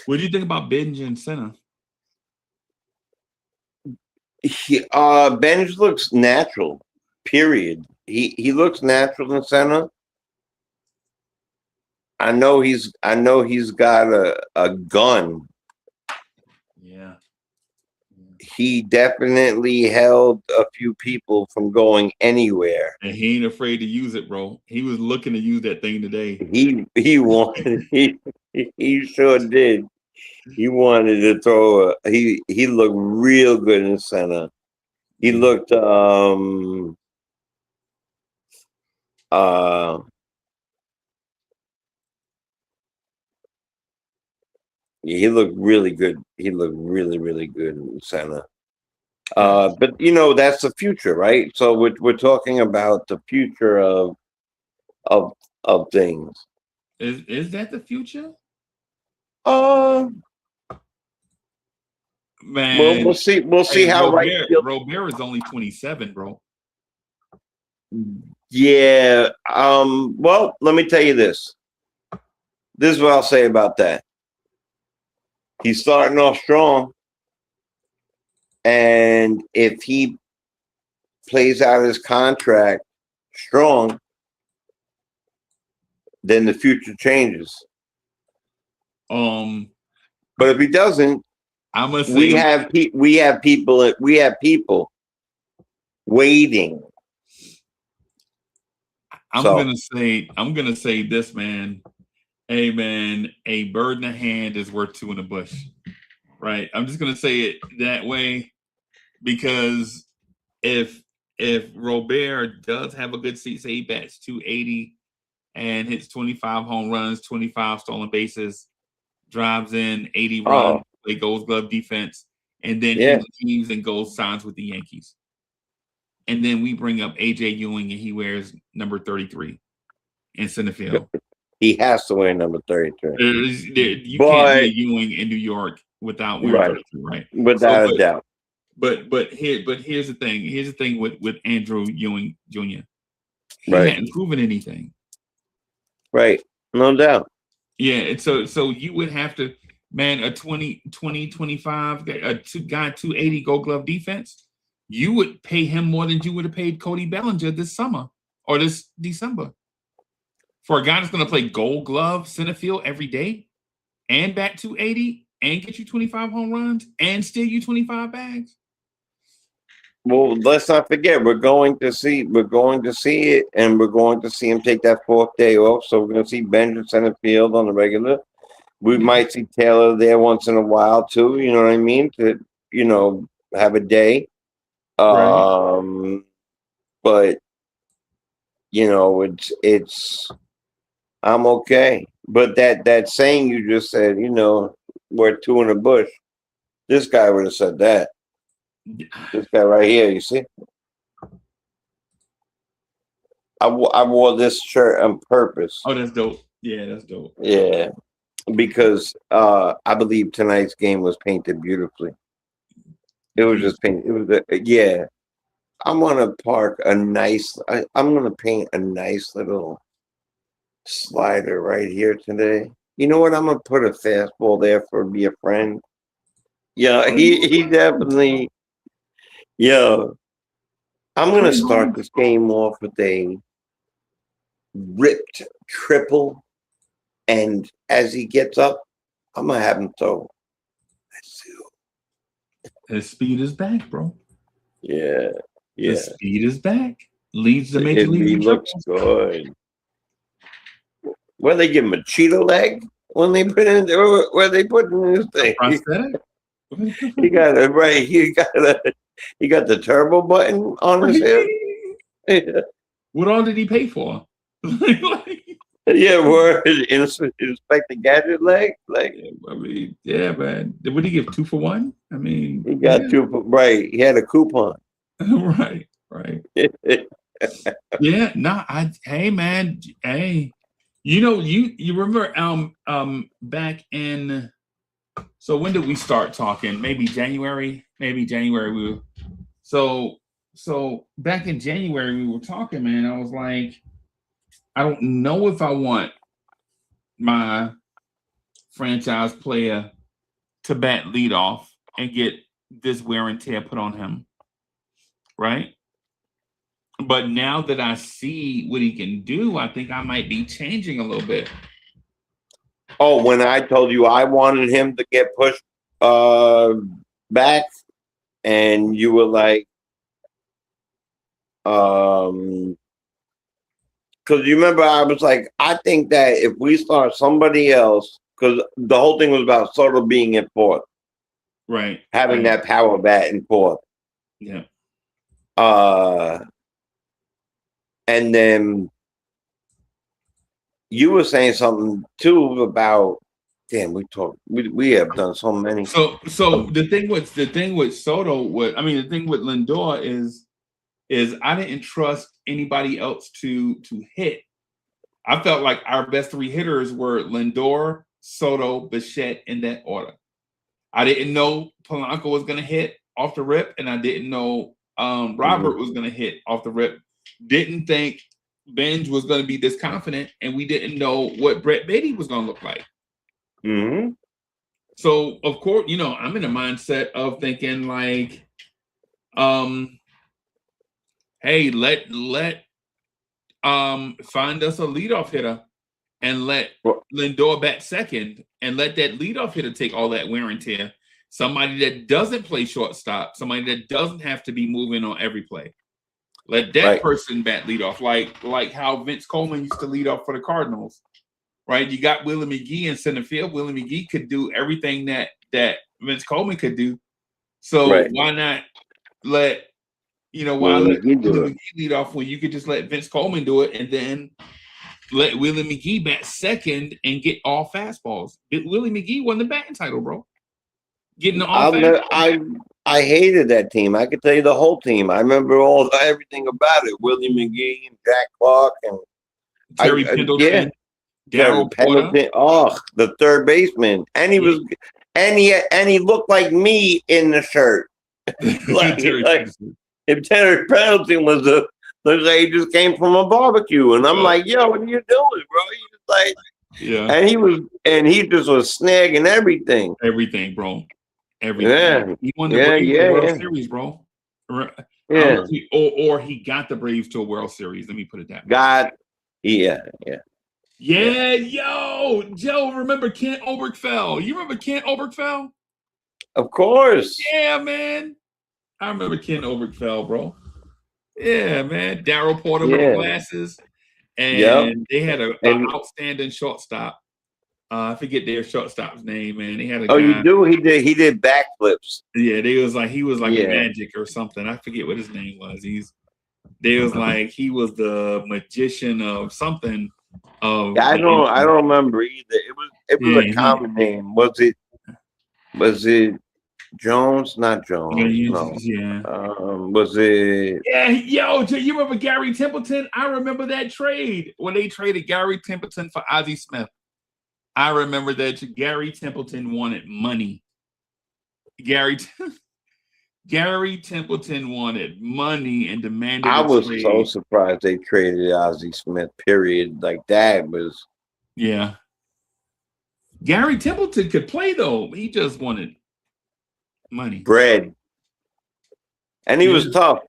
What do you think about Benj in center? Benj looks natural. Period. He looks natural in center. I know he's got a gun. Yeah. He definitely held a few people from going anywhere. And he ain't afraid to use it, bro. He was looking to use that thing today. He wanted he sure did. He wanted to throw he looked real good in center. He looked yeah, he looked really good. He looked really, really good in center. But that's the future, right? So we're talking about the future of things. Is that the future? Man, well, we'll see. We'll see how Robert is only 27, bro. Yeah. Well, let me tell you this. This is what I'll say about that. He's starting off strong. And if he plays out his contract strong, then the future changes. But if he doesn't, I must say we have people waiting. I'm gonna say this, man. Hey, man, a bird in the hand is worth two in the bush, right? I'm just gonna say it that way because if Robert does have a good season, say he bats 280 and hits 25 home runs, 25 stolen bases, drives in 80 runs, play Gold Glove defense, and then he leaves and goes signs with the Yankees. And then we bring up AJ Ewing and he wears number 33 in center field. He has to wear number 33. You can't be a Ewing in New York without wearing 33, right? Without a doubt. But here's the thing. Here's the thing with Andrew Ewing Jr. He hadn't proven anything. Right. No doubt. Yeah, and so you would have to, man, a 20, 25, a guy 280 Gold Glove defense. you would pay him more than you would have paid Cody Bellinger this summer or this December. For a guy that's going to play Gold Glove center field every day and bat 280 and get you 25 home runs and steal you 25 bags. Well, let's not forget we're going to see it, and we're going to see him take that 4th day off. So we're going to see Benj in center field on the regular. We might see Taylor there once in a while too. You know what I mean? To have a day. Right. But it's I'm okay. But that saying you just said, we're 2 in the bush. This guy would have said that. This guy right here, you see? I wore this shirt on purpose. Oh, that's dope. Yeah, that's dope. Yeah, because I believe tonight's game was painted beautifully. It was just painted. It was yeah. I'm gonna I'm gonna paint a nice little slider right here today. You know what? I'm gonna put a fastball there for Be a Friend. Yeah, he definitely. Yo, I'm going to start this game off with a ripped triple. And as he gets up, I'm going to have him throw. His speed is back, bro. Yeah. The speed is back. Leads the major league. He looks good. Where they give him a Cheeto leg when they put in where they put in this thing. Prosthetic? He got it right. He got the turbo button on his head. Yeah. What all did he pay for? Yeah, word. Inspector Gadget leg. I mean, yeah, man. Would he give 2 for 1? I mean, he got 2 for right. He had a coupon. Right. Yeah, no, hey man, hey. You remember back in, so when did we start talking? Maybe January we were, so back in January we were talking, man. I was like, I don't know if I want my franchise player to bat leadoff and get this wear and tear put on him. Right? But now that I see what he can do, I think I might be changing a little bit. Oh, when I told you I wanted him to get pushed back, and you were like, because you remember I was like, I think that if we start somebody else, because the whole thing was about Soto being in 4th. Right. Having that power bat in 4th. Yeah. And then you were saying something too about, damn, we have done so many. So the thing with Soto, the thing with Lindor is I didn't trust anybody else to hit. I felt like our best 3 hitters were Lindor, Soto, Bichette in that order. I didn't know Polanco was going to hit off the rip, and I didn't know Robert was going to hit off the rip. Didn't think Benj was going to be this confident, and we didn't know what Brett Beatty was going to look like. Mm-hmm. So, of course, I'm in a mindset of thinking like, hey, let find us a leadoff hitter and let Lindor bat second and let that leadoff hitter take all that wear and tear. Somebody that doesn't play shortstop, somebody that doesn't have to be moving on every play. Let that person bat leadoff, like how Vince Coleman used to lead off for the Cardinals, right? You got Willie McGee in center field. Willie McGee could do everything that Vince Coleman could do. So why not let Willie McGee lead off when you could just let Vince Coleman do it and then let Willie McGee bat second and get all fastballs? Willie McGee won the batting title, bro. Getting the all fastballs. I hated that team. I could tell you the whole team. I remember everything about it. Willie McGee and Jack Clark and Terry Pendleton, Darryl Pendleton. Oh, the third baseman, and he was, and he looked like me in the shirt. like if Terry Pendleton was looks like he just came from a barbecue, and I'm like, yo, what are you doing, bro? He was like, and he just was snagging everything, bro. Everything. He won the World Series, bro. I don't know Yeah. or he got the Braves to a World Series. Let me put it that way. Yeah. Yeah, yo, Joe, remember Kent Oberkfell? You remember Kent Oberkfell? Of course. Yeah, man. I remember Kent Oberkfell, bro. Yeah, man. Darryl Porter with the Yeah. glasses. Yep. And they had a And outstanding shortstop. I forget their shortstop's name, man. They had a oh, you guy. do? He did backflips. Yeah, he was like Yeah. magic or something. I forget what his name was. They was like he was the magician of something of Yeah, the I infield. don't remember either. It was a Yeah, common name. Was it Jones? Not Jones. No. yeah. Was it? Yeah, yo, you remember Gary Templeton? I remember that trade when they traded Gary Templeton for Ozzie Smith. I remember that Gary Templeton wanted money. Gary Templeton wanted money and demanded I a was so trade. surprised they traded Ozzie Smith. Period. Like that was. Yeah. Gary Templeton could play though. He just wanted money. Bread. And he was tough.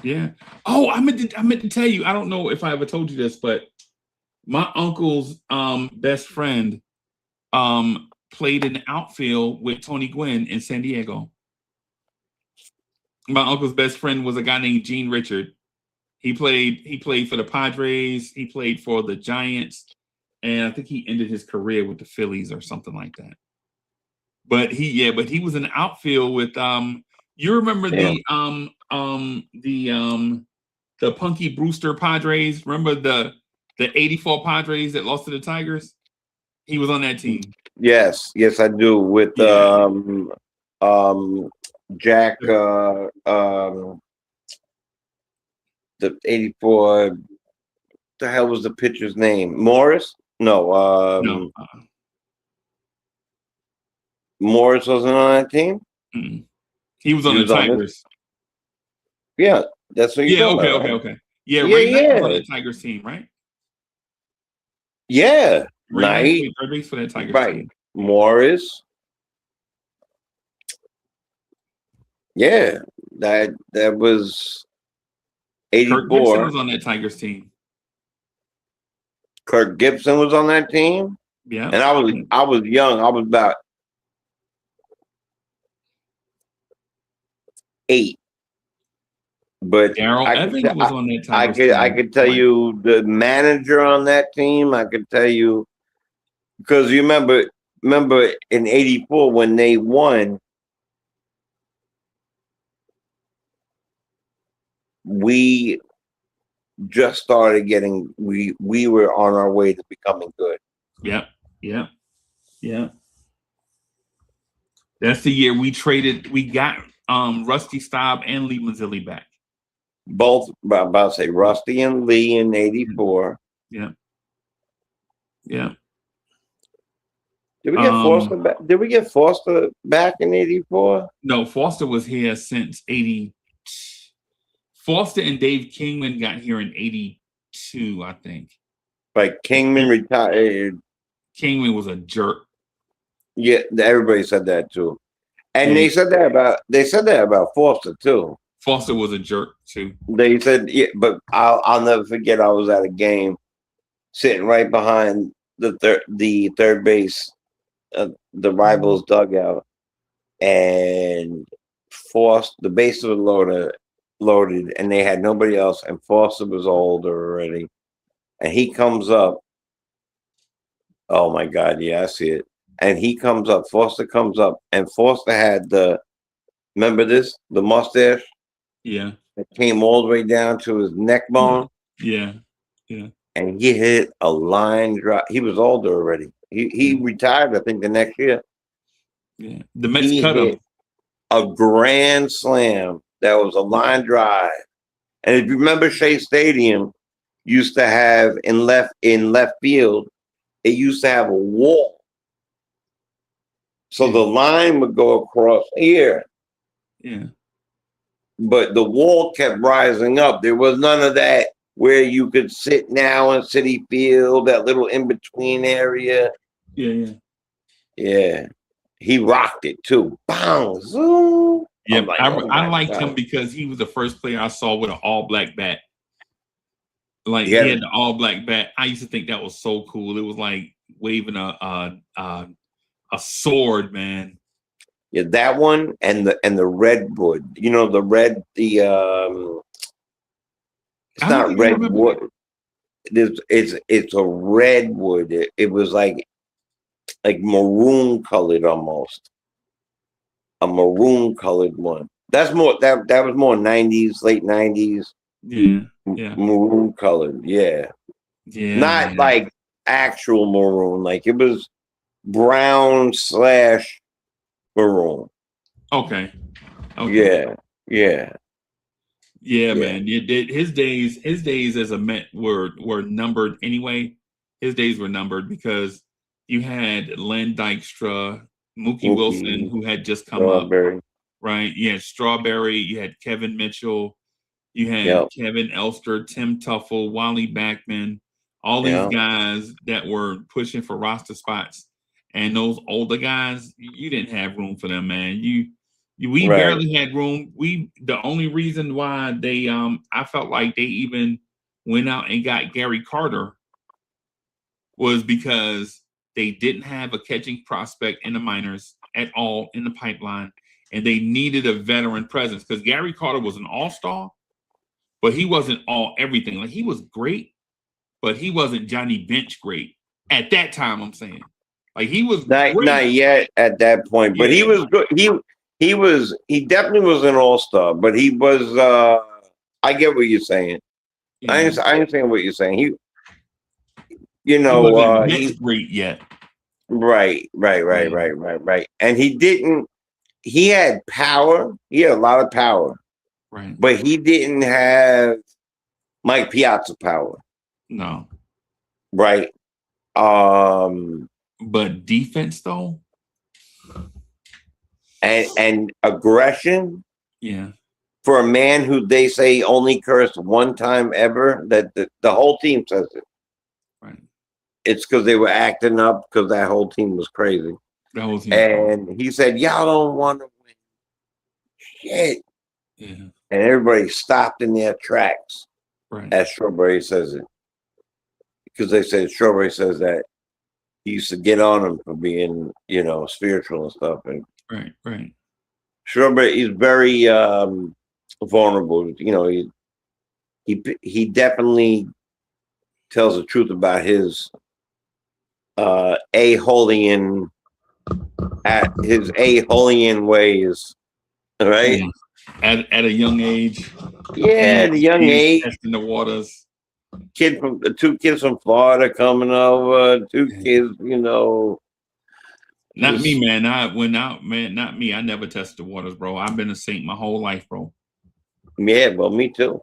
Yeah. Oh, I meant to tell you. I don't know if I ever told you this, but my uncle's best friend played in the outfield with Tony Gwynn in San Diego. My uncle's best friend was a guy named Gene Richard. He played for the Padres. He played for the Giants, and I think he ended his career with the Phillies or something like that. But he was in the outfield with you remember the Punky Brewster Padres? Remember the 84 Padres that lost to the Tigers? He was on that team. Yes, I do. With Jack the 84. The hell was the pitcher's name? Morris? No, No. Morris wasn't on that team. Mm-mm. He was on the Tigers. Yeah, that's what you're talking about. Okay. Yeah, Ray Knight was on the Tigers team, right? Yeah, Ray Knight played third base for that Tigers team. Morris. Yeah, that was 84. Kirk Gibson was on that Tigers team. Kirk Gibson was on that team. Yeah, and I was young. I was about 8. But Darrell Evans was on that Tigers team. I could tell you the manager on that team. I could tell you because you remember in '84 when they won, we just started getting. We were on our way to becoming good. Yeah. That's the year we got Rusty Staub and Lee Mazzilli back. Both about to say Rusty and Lee in '84. Yeah. Did we get Foster back? Did we get Foster back in '84? No, Foster was here since '80. Foster and Dave Kingman got here in '82, I think. Like Kingman retired. Kingman was a jerk. Yeah, everybody said that too, and they said that about Foster too. Foster was a jerk too. They said, yeah, but I'll never forget. I was at a game, sitting right behind the third base, the rivals dugout, and the bases were loaded, and they had nobody else, and Foster was older already, and he comes up. Oh my God! Yeah, I see it. And he comes up. Foster comes up, and Foster had remember this, the mustache. Yeah. It came all the way down to his neck bone. Yeah. And he hit a line drive. He was older already. He retired, I think, the next year. Yeah. The Mets cut him. A grand slam that was a line drive. And if you remember, Shea Stadium used to have in left field, it used to have a wall. So the line would go across here. Yeah. But the wall kept rising up. There was none of that where you could sit now in Citi Field, that little in-between area. Yeah. Yeah. He rocked it too. Bounce. Zoom. Yep, like, oh I my liked him God. because he was the first player I saw with an all black bat. Like he Yeah, had the all black bat. I used to think that was so cool. It was like waving a sword, man. yeah, that one and the redwood. You know, it's I don't not think I remember that. redwood. It's a redwood. It was like maroon colored almost. A maroon colored one. That was more 90s, late 90s. Yeah, yeah, Maroon colored, yeah. yeah, Not man. like actual maroon, like it was brown slash maroon. Okay, okay. Yeah, yeah, Yeah, yeah. man. His days as a Met were numbered anyway. His days were numbered because you had Len Dykstra, Mookie Wilson, Mookie, who had just come up, strawberry. right? You had Strawberry, you had Kevin Mitchell, you had Yep, Kevin Elster, Tim Tuffle, Wally Backman, all these yeah, guys that were pushing for roster spots. And those older guys, you didn't have room for them, man. We right. barely had room. The only reason why they I felt like they even went out and got Gary Carter was because they didn't have a catching prospect in the minors at all in the pipeline, and they needed a veteran presence because Gary Carter was an all-star, but he wasn't all everything. Like he was great, but he wasn't Johnny Bench great at that time. I'm saying, like he was Not great. yet at that point, but he Yeah, was good. He definitely was an all-star, but he was I get what you're saying. yeah. I understand what you're saying. He wasn't Bench He great yet. right. Yeah, Right. And he had power. He had a lot of power, right. but he didn't have Mike Piazza power, No, right? Um, but defense though, and aggression yeah, for a man who they say only cursed one time ever. That the whole team says it. right. It's because they were acting up because that whole team was crazy. That whole team's crazy. And he said, "Y'all don't want to win shit," Yeah, and everybody stopped in their tracks. right, As Strawberry says it, because they said Strawberry says that he used to get on him for being, spiritual and stuff. And right. Strawberry is very vulnerable. He definitely tells the truth about his a-holian at his a-holian ways, right? Yeah. At a young age, Yeah, at a young he was age, testing the waters. two kids from Florida coming over, two kids, Not me, just man. I went out, man. Not me. I never tested the waters, bro. I've been a saint my whole life, bro. yeah, well, me too.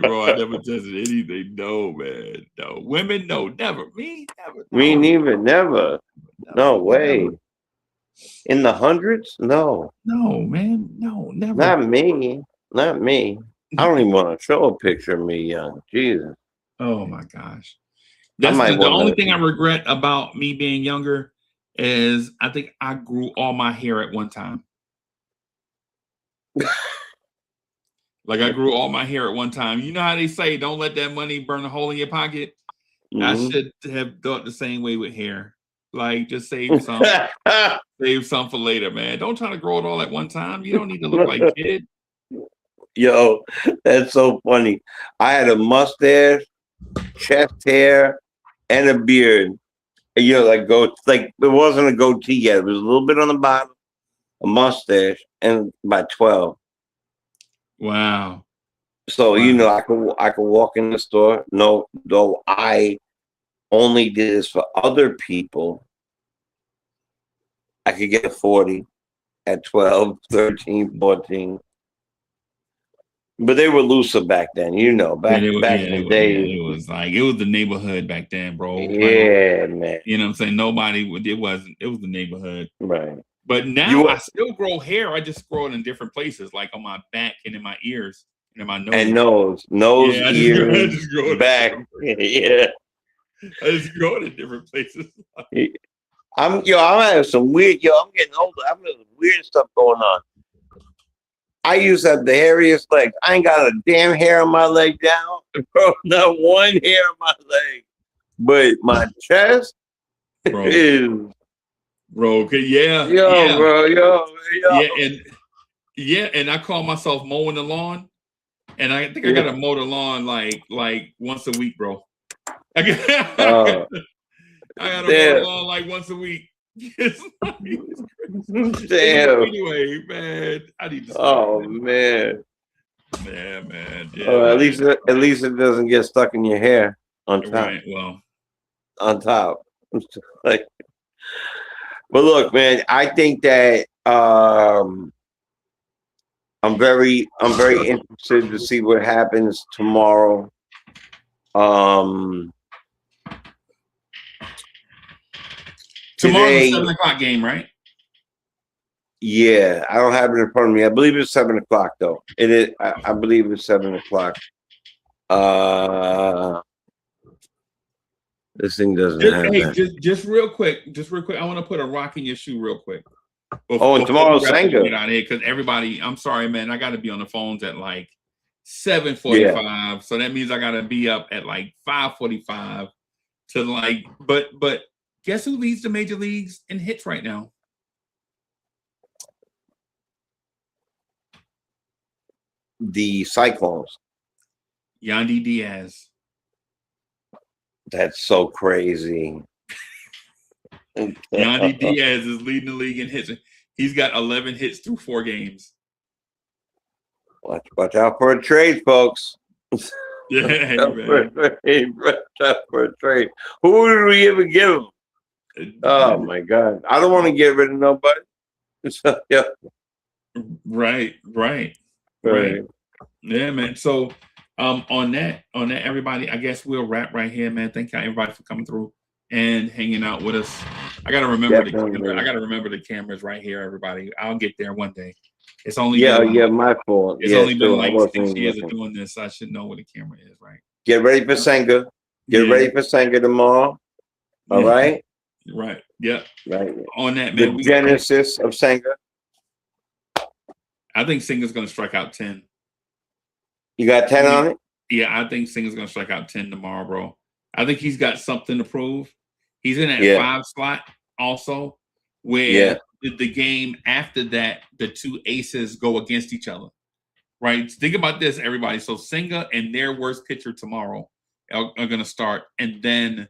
Bro, I never tested anything. No, man. No. Women, no, never. Me, never. Me No, neither, never. No way. never. In the hundreds? No, No, man. No, never. not me. Not me. I don't even want to show a picture of me young. Jesus. Oh my gosh. I That's might the want only thing I regret about me being younger is I think I grew all my hair at one time. Like I grew all my hair at one time. You know how they say, don't let that money burn a hole in your pocket? I to. should have thought the same way with hair. Like just save some for later, man. Don't try to grow it all at one time. You don't need to look like a kid. Yo, that's so funny. I had a mustache, chest hair, and a beard. Like it wasn't a goatee yet. It was a little bit on the bottom, a mustache, and by 12. Wow. So Wow. I could walk in the store. No, though I only did this for other people. I could get a 40 at 12, 13, 14. But they were looser back then, Yeah, back in the days. it was like it was the neighborhood back then, bro. Like, Yeah, man. you know what I'm saying? Nobody would it was the neighborhood. Right. But You now I were- still grow hair. I just grow it in different places, like on my back and in my ears and in my nose. and nose, Yeah, I ears, just grow it back. Yeah. I just grow it in different places. I'm having some weird. I'm getting older. I'm having weird stuff going on. I used to have the hairiest legs. I ain't got a damn hair on my leg now, bro. Not one hair on my leg, but my chest bro. is. Bro, okay, yeah, Bro, yeah, and I call myself mowing the lawn, and I think I gotta mow the lawn like once a week, bro. I gotta mow the lawn like once a week. Damn. Anyway, man, I need to stop. Oh man. Man. Yeah, at least it doesn't get stuck in your hair on top. Right. Well, on top. Like, but look, man, I think that I'm very interested to see what happens tomorrow. Tomorrow's a 7:00 game, right? Yeah, I don't have it in front of me. I believe it's 7:00 though. It is. I believe it's 7:00. This thing doesn't have that. Just real quick. I want to put a rock in your shoe real quick. And tomorrow's Senga. Get out of here because everybody. I'm sorry, man. I got to be on the phones at like 7:45, yeah. So that means I got to be up at like 5:45 to like. But guess who leads the major leagues in hits right now? The Cyclones. Yandy Diaz. That's so crazy. Yandy Diaz is leading the league in hits. He's got 11 hits through 4 games. Watch out for a trade, folks. Yeah, watch out for a trade. Who did we even give him? Oh my God! I don't want to get rid of nobody. Yeah. Right. Yeah, man. So, on that, everybody, I guess we'll wrap right here, man. Thank you everybody for coming through and hanging out with us. I gotta remember the cameras right here, everybody. I'll get there one day. It's only my fault. It's only been like 6 years of doing this. I should know where the camera is, right? Get ready for Senga. Get ready for Senga tomorrow. All right. Right. Yep. Right. On that, man. The genesis of Senga. I think Senga's going to strike out 10. You got 10 on it? Yeah, I think Senga's going to strike out 10 tomorrow, bro. I think he's got something to prove. He's in that 5 slot also, where the game after that, the 2 aces go against each other. Right? Think about this, everybody. So Senga and their worst pitcher tomorrow are going to start, and then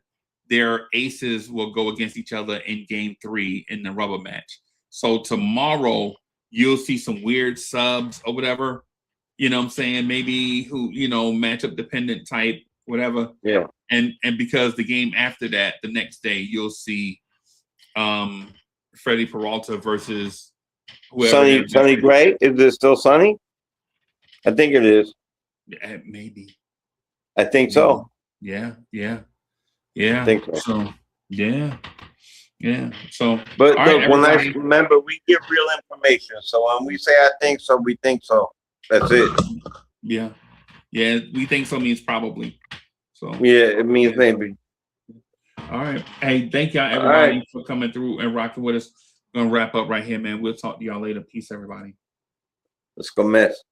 their aces will go against each other in game 3 in the rubber match. So tomorrow, you'll see some weird subs or whatever, you know what I'm saying? Maybe who, matchup dependent type, whatever. Yeah. And because the game after that, the next day, you'll see Freddie Peralta versus whoever. Sonny Gray? Is it still Sonny? I think it is. Maybe. I think so. Yeah. I think so. So, yeah. So, but look, remember, we give real information. So when we say I think so, we think so. That's it. Yeah. We think so means probably. So yeah, it means maybe. All right. Hey, thank y'all everybody for coming through and rocking with us. We're gonna wrap up right here, man. We'll talk to y'all later. Peace, everybody. Let's go Mets.